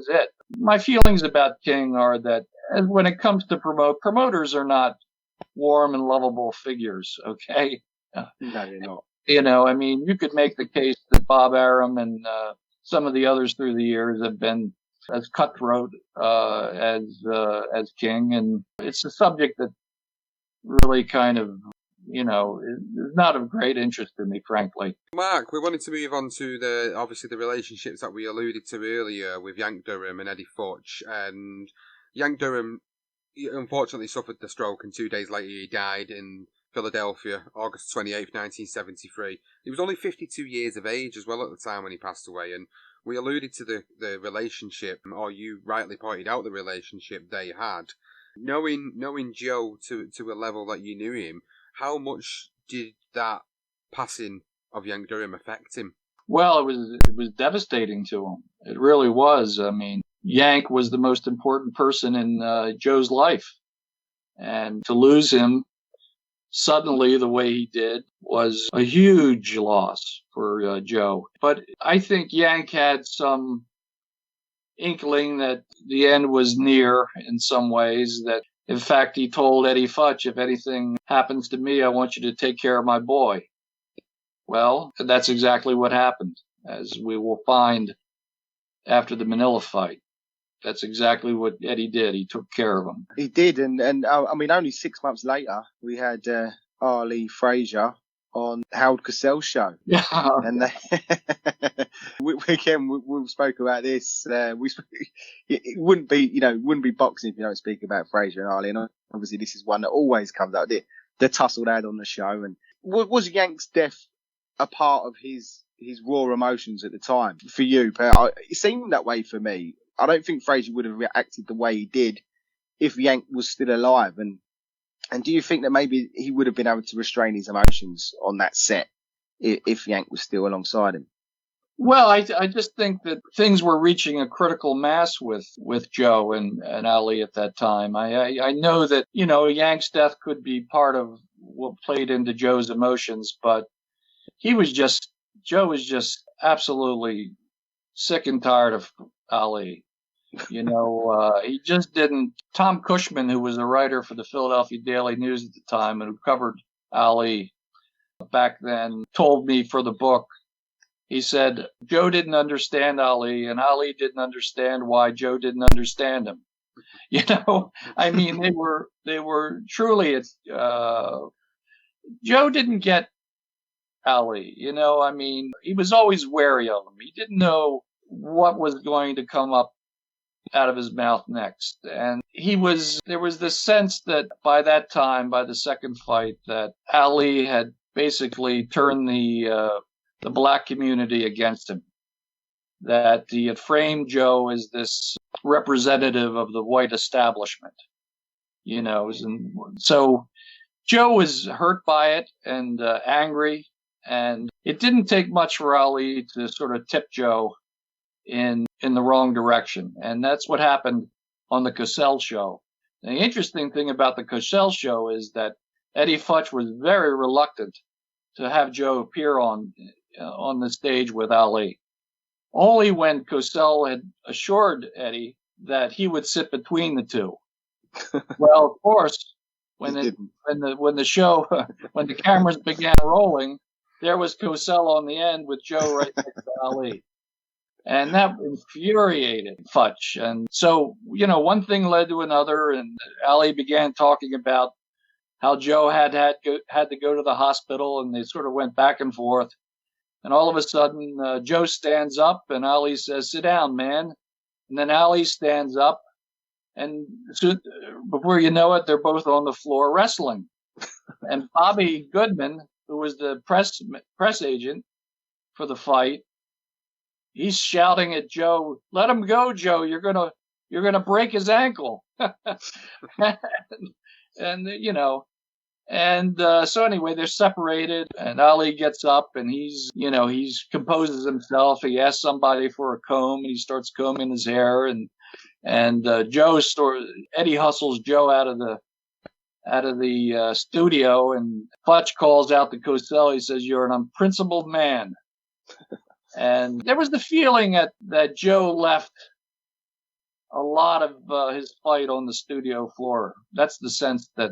it. My feelings about King are that when it comes to promoters are not warm and lovable figures, okay? No, they're not. You could make the case that Bob Arum and some of the others through the years have been as cutthroat as King, and it's a subject that really kind of, is not of great interest to me, frankly. Mark, we wanted to move on to the relationships that we alluded to earlier with Yank Durham and Eddie Futch. And Yank Durham unfortunately suffered the stroke, and 2 days later he died in Philadelphia, August 28th, 1973. He was only 52 years of age as well at the time when he passed away, and we alluded to the relationship, or you rightly pointed out the relationship they had. Knowing Joe to a level that you knew him, how much did that passing of Yank Durham affect him? Well, it was devastating to him. It really was. I mean, Yank was the most important person in Joe's life, and to lose him suddenly the way he did was a huge loss for Joe. But I think Yank had some inkling that the end was near in some ways. That, in fact, he told Eddie Futch, if anything happens to me, I want you to take care of my boy. Well, that's exactly what happened, as we will find after the Manila fight. That's exactly what Eddie did. He took care of him. He did, and only 6 months later, we had Ali Frazier on Howard Cosell's show. Yeah. And we spoke about this. It wouldn't be boxing if you don't speak about Frazier and Ali. And obviously, this is one that always comes out. The tussle they had on the show. And was Yank's death a part of his raw emotions at the time for you? It seemed that way for me. I don't think Frazier would have reacted the way he did if Yank was still alive. And do you think that maybe he would have been able to restrain his emotions on that set if Yank was still alongside him? Well, I just think that things were reaching a critical mass with Joe and Ali at that time. I know that, Yank's death could be part of what played into Joe's emotions, but Joe was just absolutely sick and tired of Ali. He just didn't. Tom Cushman, who was a writer for the Philadelphia Daily News at the time and who covered Ali back then, told me for the book, he said, Joe didn't understand Ali and Ali didn't understand why Joe didn't understand him. They were truly, Joe didn't get Ali, he was always wary of him. He didn't know what was going to come up out of his mouth next. And there was this sense that by that time, by the second fight, that Ali had basically turned the black community against him. That he had framed Joe as this representative of the white establishment, and so Joe was hurt by it and angry. And it didn't take much for Ali to sort of tip Joe in the wrong direction. And that's what happened on the Cosell show. And the interesting thing about the Cosell show is that Eddie Futch was very reluctant to have Joe appear on the stage with Ali. Only when Cosell had assured Eddie that he would sit between the two. Well, of course, when the show when the cameras began rolling, there was Cosell on the end with Joe right next to Ali. And that infuriated Futch. And so, one thing led to another, and Ali began talking about how Joe had to go to the hospital, and they sort of went back and forth. And all of a sudden, Joe stands up, and Ali says, "Sit down, man." And then Ali stands up, and so, before you know it, they're both on the floor wrestling. And Bobby Goodman, who was the press agent for the fight, he's shouting at Joe, "Let him go, Joe! You're gonna break his ankle." So anyway, they're separated, and Ali gets up, and he's composes himself. He asks somebody for a comb, and he starts combing his hair, and Eddie hustles Joe out of the studio, and Futch calls out to Cosell. He says, "You're an unprincipled man." And there was the feeling that Joe left a lot of his fight on the studio floor. That's the sense that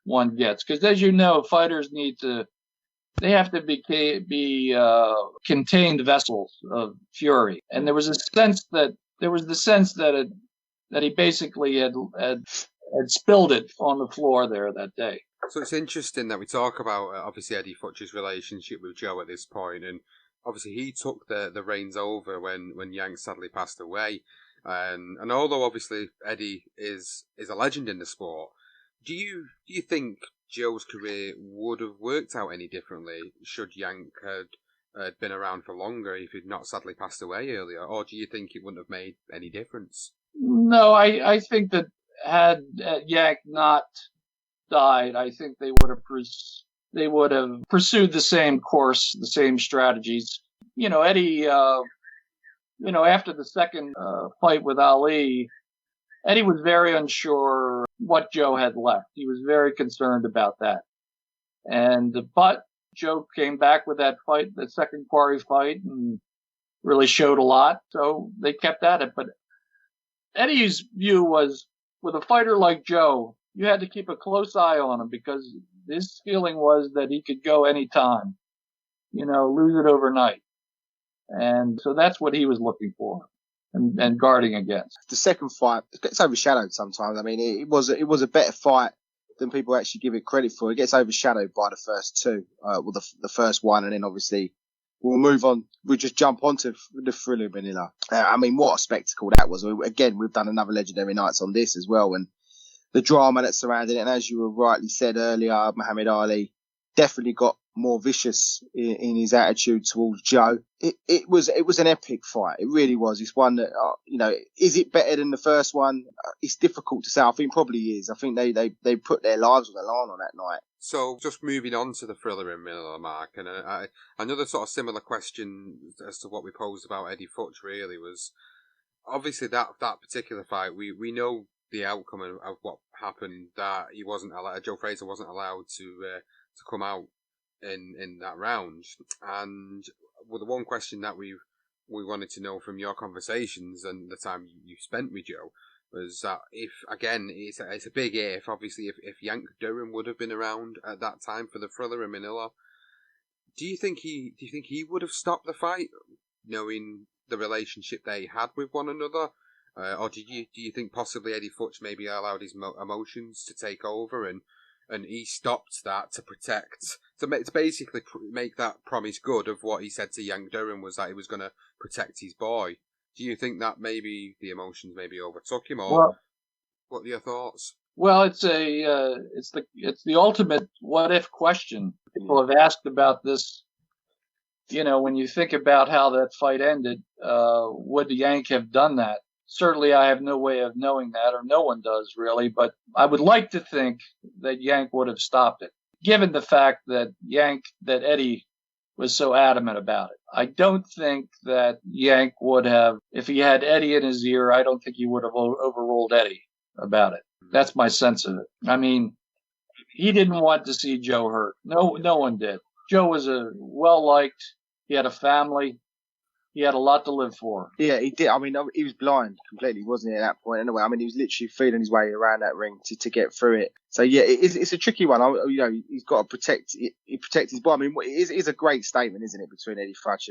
one gets, because as you know, fighters they have to be contained vessels of fury, and there was the sense that he basically had spilled it on the floor there that day. So it's interesting that we talk about obviously Eddie Futch's relationship with Joe at this point, and obviously he took the reins over when Yank sadly passed away, and although obviously Eddie is a legend in the sport, do you think Joe's career would have worked out any differently should Yank had been around for longer if he'd not sadly passed away earlier, or do you think it wouldn't have made any difference? No, I think that had Yank not died, I think they would have pursued the same course, the same strategies. Eddie, after the second fight with Ali, Eddie was very unsure what Joe had left. He was very concerned about that. But Joe came back with that fight, the second quarry fight, and really showed a lot. So they kept at it. But Eddie's view was, with a fighter like Joe, you had to keep a close eye on him, because his feeling was that he could go any time, lose it overnight. And so that's what he was looking for and guarding against. The second fight gets overshadowed sometimes. I mean, it was a better fight than people actually give it credit for. It gets overshadowed by the first two, the first one, and then obviously we'll move on. We'll just jump onto the Thriller Manila. I mean, what a spectacle that was. Again, we've done another Legendary Nights on this as well, and the drama that surrounded it. And as you rightly said earlier, Muhammad Ali definitely got more vicious in his attitude towards Joe. It was an epic fight. It really was. It's one that, is it better than the first one? It's difficult to say. I think probably is. I think they put their lives on the line on that night. So just moving on to the Thriller in Manila, Mark, and another sort of similar question as to what we posed about Eddie Futch really was, obviously that particular fight, we know the outcome of what happened, that he wasn't allowed, Joe Frazier wasn't allowed to come out in that round. And the one question that we wanted to know from your conversations and the time you spent with Joe was that if, again, it's a big if, obviously, if Yank Durham would have been around at that time for the Thriller in Manila, do you think he would have stopped the fight, knowing the relationship they had with one another? Or do you think possibly Eddie Futch maybe allowed his emotions to take over and he stopped that to basically make that promise good of what he said to Yank Durham, was that he was going to protect his boy? Do you think that maybe the emotions maybe overtook him, or what are your thoughts? Well, it's the ultimate what if question. People have asked about this. When you think about how that fight ended, would Yank have done that? Certainly, I have no way of knowing that, or no one does really, but I would like to think that Yank would have stopped it, given the fact that Eddie was so adamant about it. I don't think that Yank would have, if he had Eddie in his ear, I don't think he would have overruled Eddie about it. That's my sense of it. I mean, he didn't want to see Joe hurt. No one did. Joe was well-liked. He had a family. He had a lot to live for. Yeah, he did. I mean, he was blind completely, wasn't he, at that point? Anyway, I mean, he was literally feeling his way around that ring to get through it. So yeah, it's a tricky one. He's got to protect his body. I mean, it is a great statement, isn't it, between Eddie Futch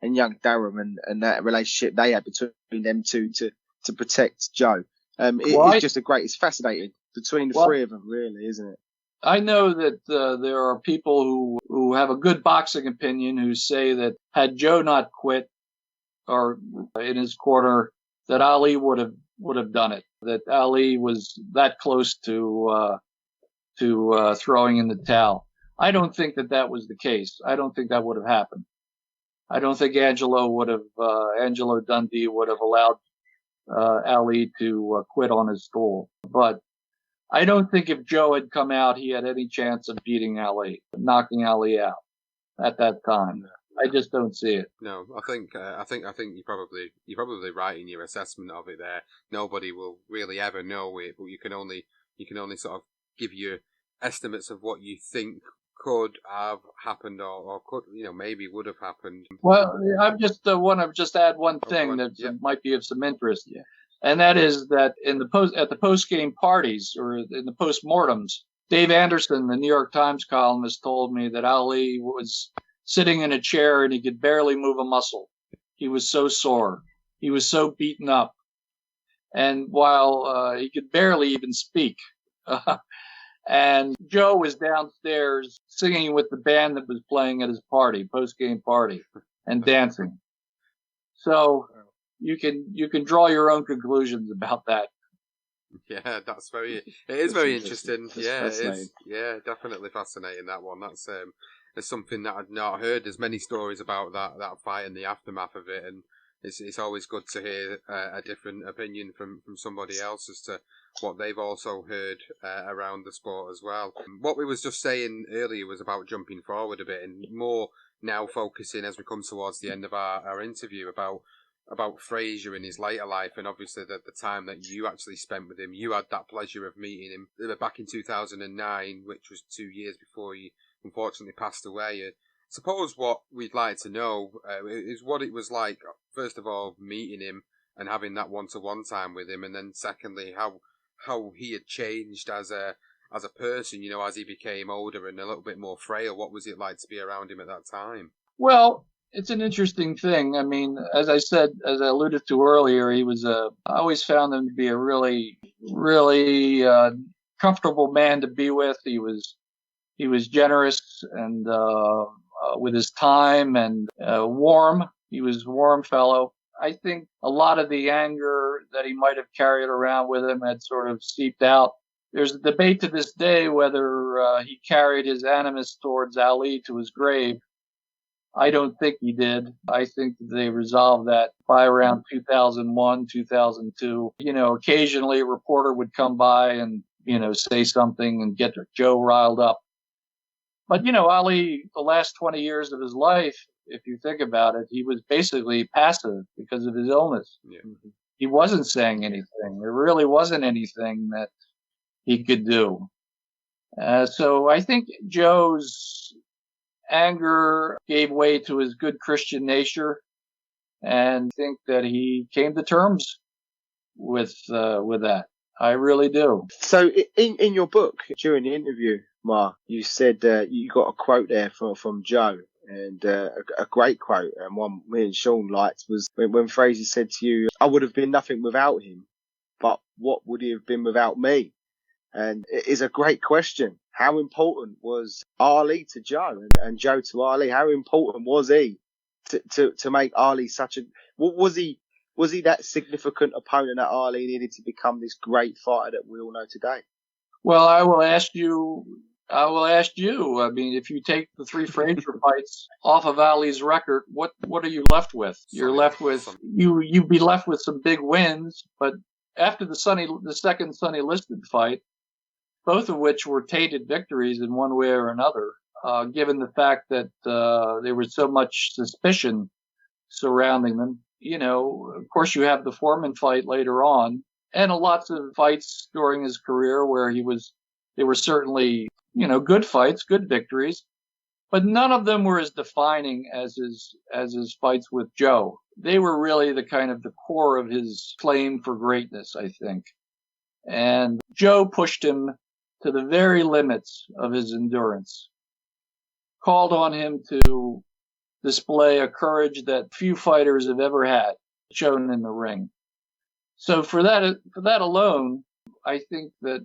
and young Durham and that relationship they had between them two to protect Joe. It's just it's fascinating between the three of them, really, isn't it? I know that there are people who have a good boxing opinion who say that had Joe not quit or in his corner, that Ali would have done it. That Ali was that close to throwing in the towel. I don't think that was the case. I don't think that would have happened. I don't think Angelo Dundee would have allowed Ali to quit on his stool. But I don't think if Joe had come out, he had any chance of beating Ali, knocking Ali out at that time. I just don't see it. No, I think you're probably right in your assessment of it there. Nobody will really ever know it, but you can only sort of give you estimates of what you think could have happened or could, maybe would have happened. Well, I want to just add one thing that might be of some interest. Yeah. And that is that at the post-game parties or in the post-mortems, Dave Anderson, the New York Times columnist, told me that Ali was sitting in a chair and he could barely move a muscle. He was so sore. He was so beaten up. And while he could barely even speak. And Joe was downstairs singing with the band that was playing at his post-game party, and dancing. So you can draw your own conclusions about that. Yeah, it is very interesting. Yeah, it is. Yeah, definitely fascinating, that one. That's something that I'd not heard. There's many stories about that fight and the aftermath of it, and it's always good to hear a different opinion from somebody else as to what they've also heard around the sport as well. What we was just saying earlier was about jumping forward a bit and more now focusing as we come towards the end of our interview about Frazier in his later life, and obviously the time that you actually spent with him. You had that pleasure of meeting him back in 2009, which was 2 years before he unfortunately passed away. Suppose what we'd like to know is what it was like, first of all, meeting him and having that one-to-one time with him, and then secondly, how he had changed as a person, as he became older and a little bit more frail. What was it like to be around him at that time? Well, it's an interesting thing. I mean, as I alluded to earlier, I always found him to be a really, really comfortable man to be with. He was generous and with his time and warm. He was a warm fellow. I think a lot of the anger that he might have carried around with him had sort of seeped out. There's a debate to this day whether he carried his animus towards Ali to his grave. I don't think he did. I think they resolved that by around 2001, 2002. Occasionally a reporter would come by and, say something and get Joe riled up. But, Ali, the last 20 years of his life, if you think about it, he was basically passive because of his illness. Yeah. He wasn't saying anything. There really wasn't anything that he could do. So I think Joe's anger gave way to his good Christian nature, and I think that he came to terms with that. I really do. So in your book, during the interview, Mark, you said you got a quote there from Joe, and a great quote, and one me and Sean liked, was when Frazier said to you, "I would have been nothing without him, but what would he have been without me?" And it is a great question. How important was Ali to Joe and Joe to Ali? How important was he to make Ali such a... Was he that significant opponent that Ali needed to become this great fighter that we all know today? Well, I will ask you. I mean, if you take the 3 Frazier fights off of Ali's record, what are you left with? You're left with you'd be left with some big wins, but after the second Sonny Liston fight, both of which were tainted victories in one way or another, given the fact that there was so much suspicion surrounding them. Of course, you have the Foreman fight later on, and lots of fights during his career where they were certainly, good fights, good victories, but none of them were as defining as his fights with Joe. They were really the kind of the core of his claim for greatness, I think. And Joe pushed him to the very limits of his endurance, called on him to display a courage that few fighters have ever had shown in the ring. So for that alone, I think that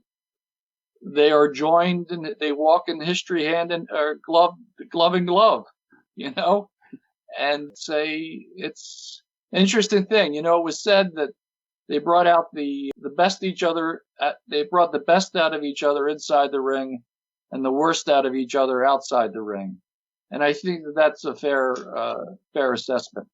they are joined and they walk in history hand in glove in glove, and say it's an interesting thing. It was said that they brought out the best each other. They brought the best out of each other inside the ring, and the worst out of each other outside the ring. And I think that's a fair assessment.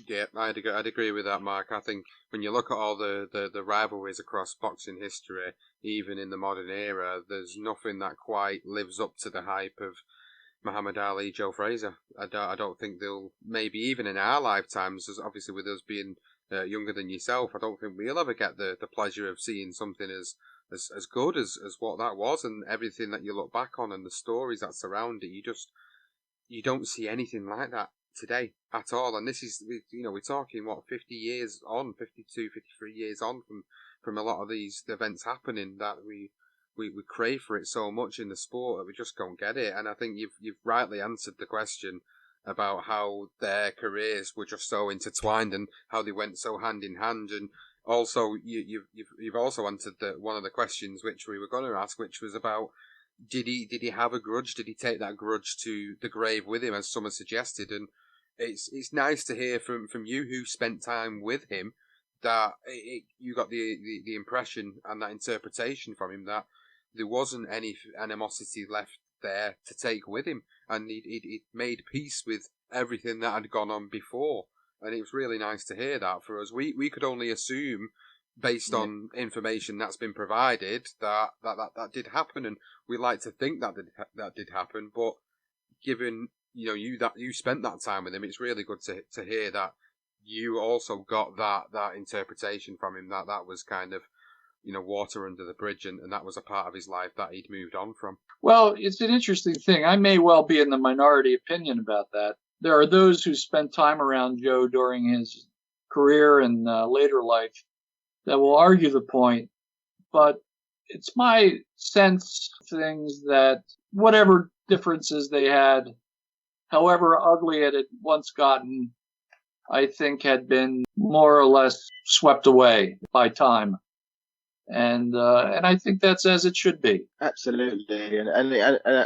Yeah, I'd agree with that, Mark. I think when you look at all the rivalries across boxing history, even in the modern era, there's nothing that quite lives up to the hype of Muhammad Ali, Joe Frazier. I don't think they'll, maybe even in our lifetimes, as obviously with us being younger than yourself, I don't think we'll ever get the pleasure of seeing something as good as what that was, and everything that you look back on and the stories that surround it. You don't see anything like that today at all. And this is, we're talking, 50 years on, 52, 53 years on from a lot of these events happening, that we crave for it so much in the sport that we just don't get it. And I think you've rightly answered the question about how their careers were just so intertwined and how they went so hand in hand. And also, you've also answered one of the questions which we were going to ask, which was about, did he have a grudge? Did he take that grudge to the grave with him, as some have suggested? And it's nice to hear from you, who spent time with him, that you got the impression and that interpretation from him that there wasn't any animosity left there to take with him, and he'd made peace with everything that had gone on before. And it was really nice to hear that for us. We could only assume, based on information that's been provided, that did happen, and we like to think that did happen. But given you spent that time with him, it's really good to hear that you also got that interpretation from him, that was kind of water under the bridge, and that was a part of his life that he'd moved on from. Well, it's an interesting thing. I may well be in the minority opinion about that. There are those who spent time around Joe during his career and later life that will argue the point, but it's my sense of things that whatever differences they had, however ugly it had once gotten, I think had been more or less swept away by time. And I think that's as it should be. Absolutely, and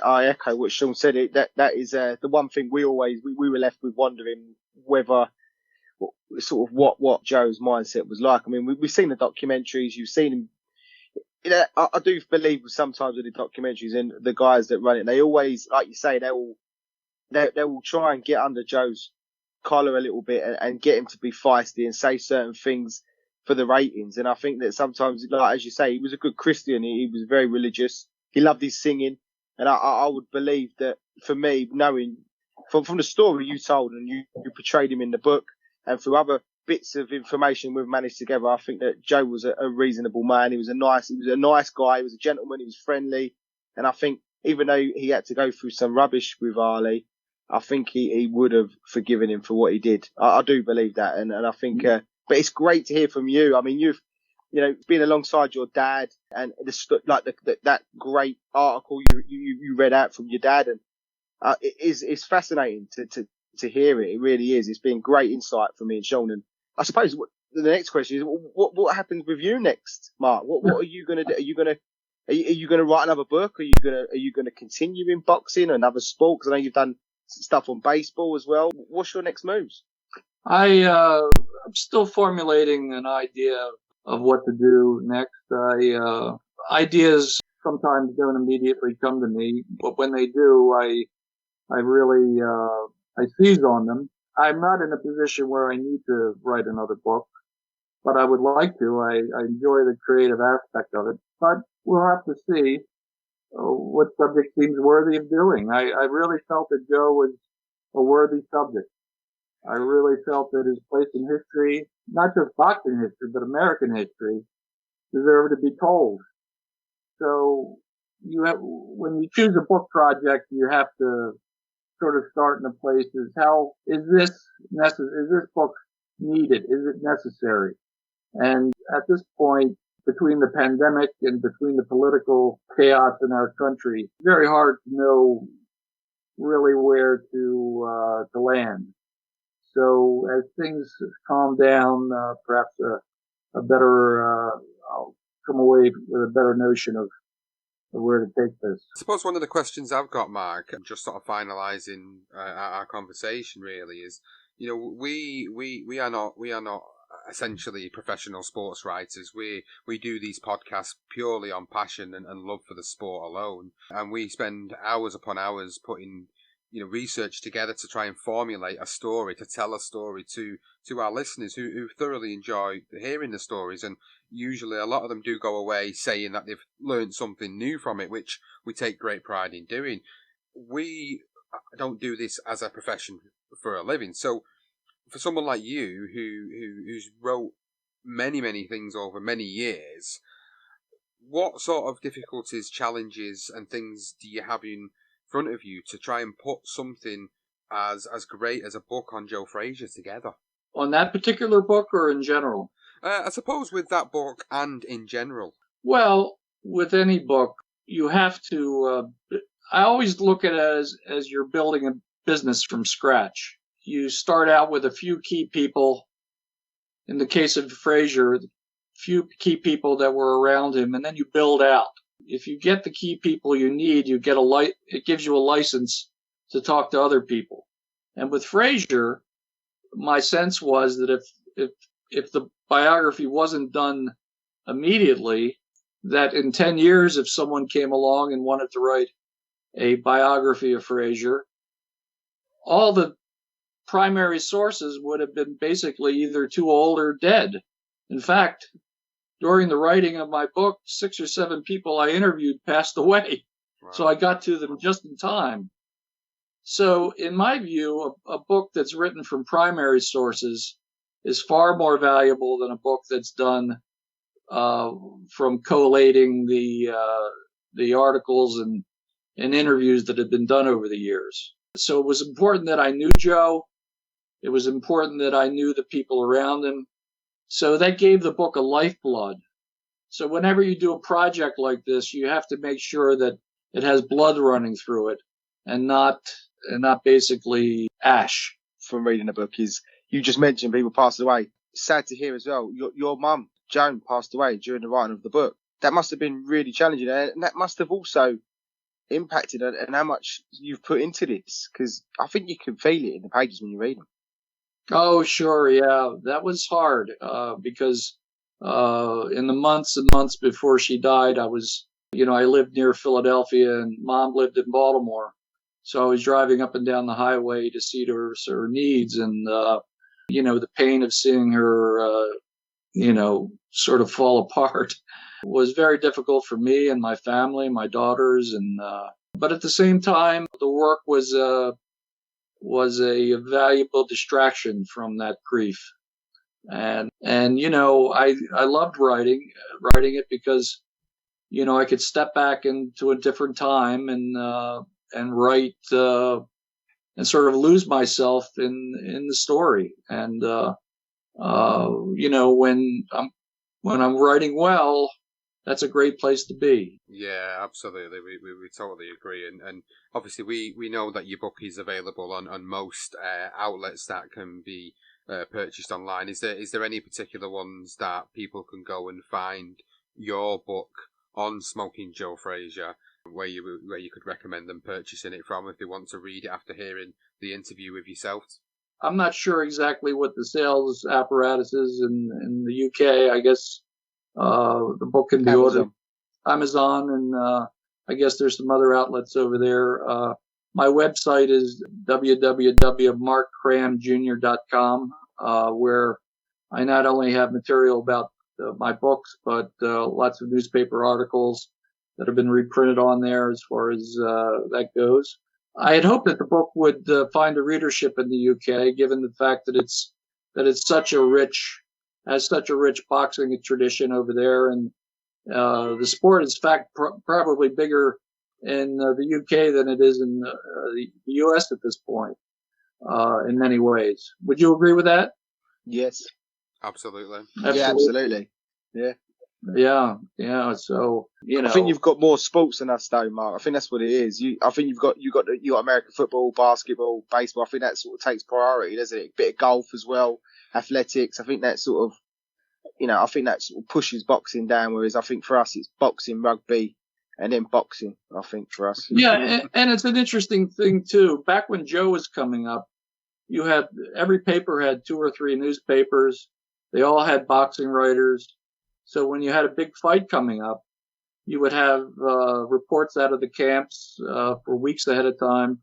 I echo what Sean said. That is the one thing we were left with wondering whether what Joe's mindset was like. I mean, we've seen the documentaries, you've seen him. I do believe sometimes with the documentaries and the guys that run it, they always, like you say, they will try and get under Joe's collar a little bit and get him to be feisty and say certain things for the ratings. And I think that sometimes, like as you say, he was a good Christian. He was very religious. He loved his singing, and I would believe that, for me, knowing from the story you told and you portrayed him in the book, and through other bits of information we've managed together, I think that Joe was a reasonable man. He was a nice guy. He was a gentleman. He was friendly. And I think even though he had to go through some rubbish with Ali, I think he would have forgiven him for what he did. I do believe that. And I think, but it's great to hear from you. I mean, you've been alongside your dad, and that great article you read out from your dad, and it's fascinating to hear it. It really is. It's been great insight for me and Sean. And I suppose the next question is, what happens with you next, Mark? What are you going to do? Are you going to write another book? Are you going to continue in boxing or another sport? Because I know you've done stuff on baseball as well. What's your next moves? I'm still formulating an idea of what to do next. Ideas sometimes don't immediately come to me, but when they do, I really I seize on them. I'm not in a position where I need to write another book, but I would like to. I enjoy the creative aspect of it, but we'll have to see what subject seems worthy of doing. I really felt that Joe was a worthy subject. I really felt that his place in history, not just boxing history, but American history, deserved to be told. So when you choose a book project, you have to sort of start in a place is how is this book needed? Is it necessary? And at this point, between the pandemic and between the political chaos in our country, it's very hard to know really where to land. So as things calm down, perhaps a better, I'll come away with a better notion of where to take this. I suppose one of the questions I've got, Mark, just sort of finalising our conversation really is, you know, we are not essentially professional sports writers. We do these podcasts purely on passion and love for the sport alone, and we spend hours upon hours putting, you know, research together to try and formulate a story, to tell a story to our listeners who thoroughly enjoy hearing the stories. And usually a lot of them do go away saying that they've learned something new from it, which we take great pride in doing. We don't do this as a profession for a living. So for someone like you who's wrote many things over many years, what sort of difficulties, challenges and things do you have in front of you to try and put something as great as a book on Joe Frazier together? On that particular book or in general? I suppose with that book and in general. Well, with any book, you have to, I always look at it as you're building a business from scratch. You start out with a few key people. In the case of Frazier, few key people that were around him, and then you build out. If you get the key people you need, it gives you a license to talk to other people. And with Frazier, my sense was that if the biography wasn't done immediately, that in 10 years, if someone came along and wanted to write a biography of Frazier, all the primary sources would have been basically either too old or dead. In fact, during the writing of my book, 6 or 7 people I interviewed passed away. Wow. So I got to them just in time. So in my view, a book that's written from primary sources is far more valuable than a book that's done from collating the articles and interviews that have been done over the years. So it was important that I knew Joe. It was important that I knew the people around him. So that gave the book a lifeblood. So whenever you do a project like this, you have to make sure that it has blood running through it and not basically ash. From reading the book is, you just mentioned people passed away. Sad to hear as well. Your mum, Joan, passed away during the writing of the book. That must have been really challenging, and that must have also impacted on how much you've put into this, because I think you can feel it in the pages when you read them. Oh, sure, yeah. That was hard because in the months and months before she died, I lived near Philadelphia and Mom lived in Baltimore. So I was driving up and down the highway to see to her needs, and the pain of seeing her, sort of fall apart was very difficult for me and my family, my daughters, but at the same time, the work was a valuable distraction from that grief, and I loved writing it because I could step back into a different time and write and sort of lose myself in the story. And when I'm writing well, that's a great place to be. Yeah, absolutely. We totally agree. And obviously we know that your book is available on most outlets that can be purchased online. Is there any particular ones that people can go and find your book on Smokin Joe Frazier where you could recommend them purchasing it from if they want to read it after hearing the interview with yourself? I'm not sure exactly what the sales apparatus is in the UK. I guess the book can be ordered Amazon, and I guess there's some other outlets over there. My website is www.markkramjr.com, where I not only have material about my books, but lots of newspaper articles that have been reprinted on there as far as that goes. I had hoped that the book would find a readership in the UK, given the fact that it's such a rich boxing tradition over there, and the sport is, in fact, probably bigger in the UK than it is in the US at this point, in many ways. Would you agree with that? Yes. Absolutely. Yeah, absolutely. Yeah. Yeah. So, I think you've got more sports than us, though, Mark. I think that's what it is. I think you got American football, basketball, baseball. I think that sort of takes priority, doesn't it? A bit of golf as well, athletics. I think that sort of, I think that sort of pushes boxing down. Whereas I think for us, it's boxing, rugby, and then boxing. I think for us. Yeah, and it's an interesting thing too. Back when Joe was coming up, you had every paper had 2 or 3 newspapers. They all had boxing writers. So when you had a big fight coming up, you would have reports out of the camps for weeks ahead of time.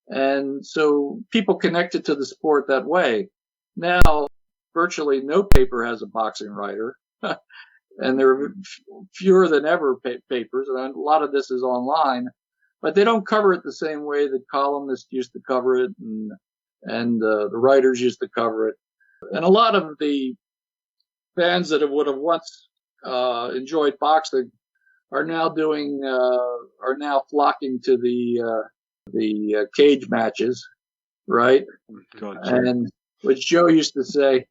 And so people connected to the sport that way. Now, virtually no paper has a boxing writer. And there are fewer than ever papers. And a lot of this is online. But they don't cover it the same way that columnists used to cover it and the writers used to cover it. And a lot of the fans that would have once enjoyed boxing are now flocking to the cage matches, right? Gotcha. And which Joe used to say,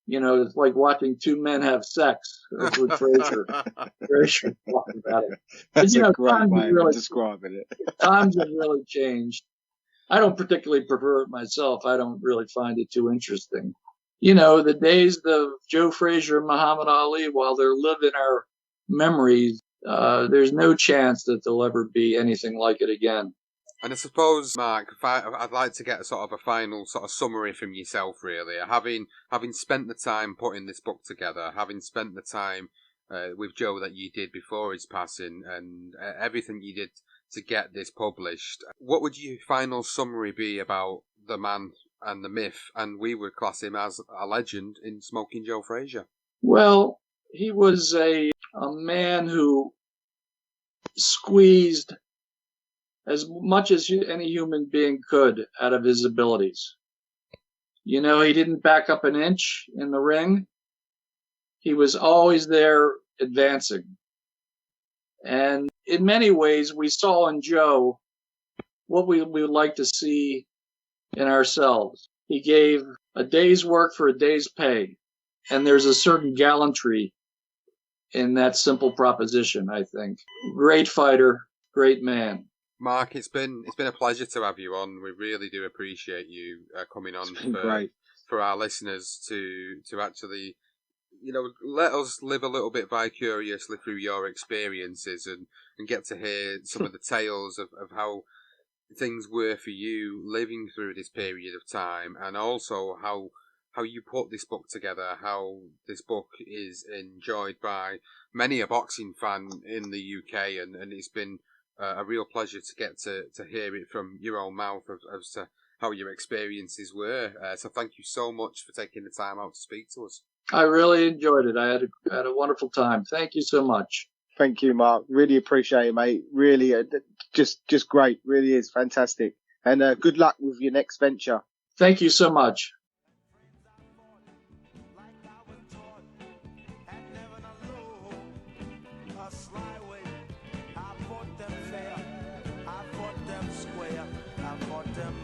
it's like watching 2 men have sex. That's what Frazier talked about it. That's But, a great way of describing it. Times have really changed. I don't particularly prefer it myself. I don't really find it too interesting. The days of Joe Frazier and Muhammad Ali, while they live in our memories, there's no chance that there'll ever be anything like it again. And I suppose, Mark, I'd like to get a sort of a final sort of summary from yourself, really. Having spent the time putting this book together, having spent the time with Joe that you did before his passing, and everything you did to get this published, what would your final summary be about the man and the myth? And we would class him as a legend in Smokin Joe Frazier. Well, he was a man who squeezed as much as any human being could out of his abilities. He didn't back up an inch in the ring. He was always there advancing. And in many ways, we saw in Joe what we would like to see in ourselves. He gave a day's work for a day's pay. And there's a certain gallantry in that simple proposition, I think. Great fighter, great man. Mark, it's been a pleasure to have you on. We really do appreciate you coming on for our listeners to actually, let us live a little bit vicariously through your experiences and get to hear some of the tales of how things were for you living through this period of time, and also how you put this book together, how this book is enjoyed by many a boxing fan in the UK, and it's been a real pleasure to get to hear it from your own mouth as to how your experiences were. So thank you so much for taking the time out to speak to us. I really enjoyed it. I had a wonderful time. Thank you so much. Thank you, Mark. Really appreciate it, mate. Really, just great. Really is fantastic. And good luck with your next venture. Thank you so much. I fought them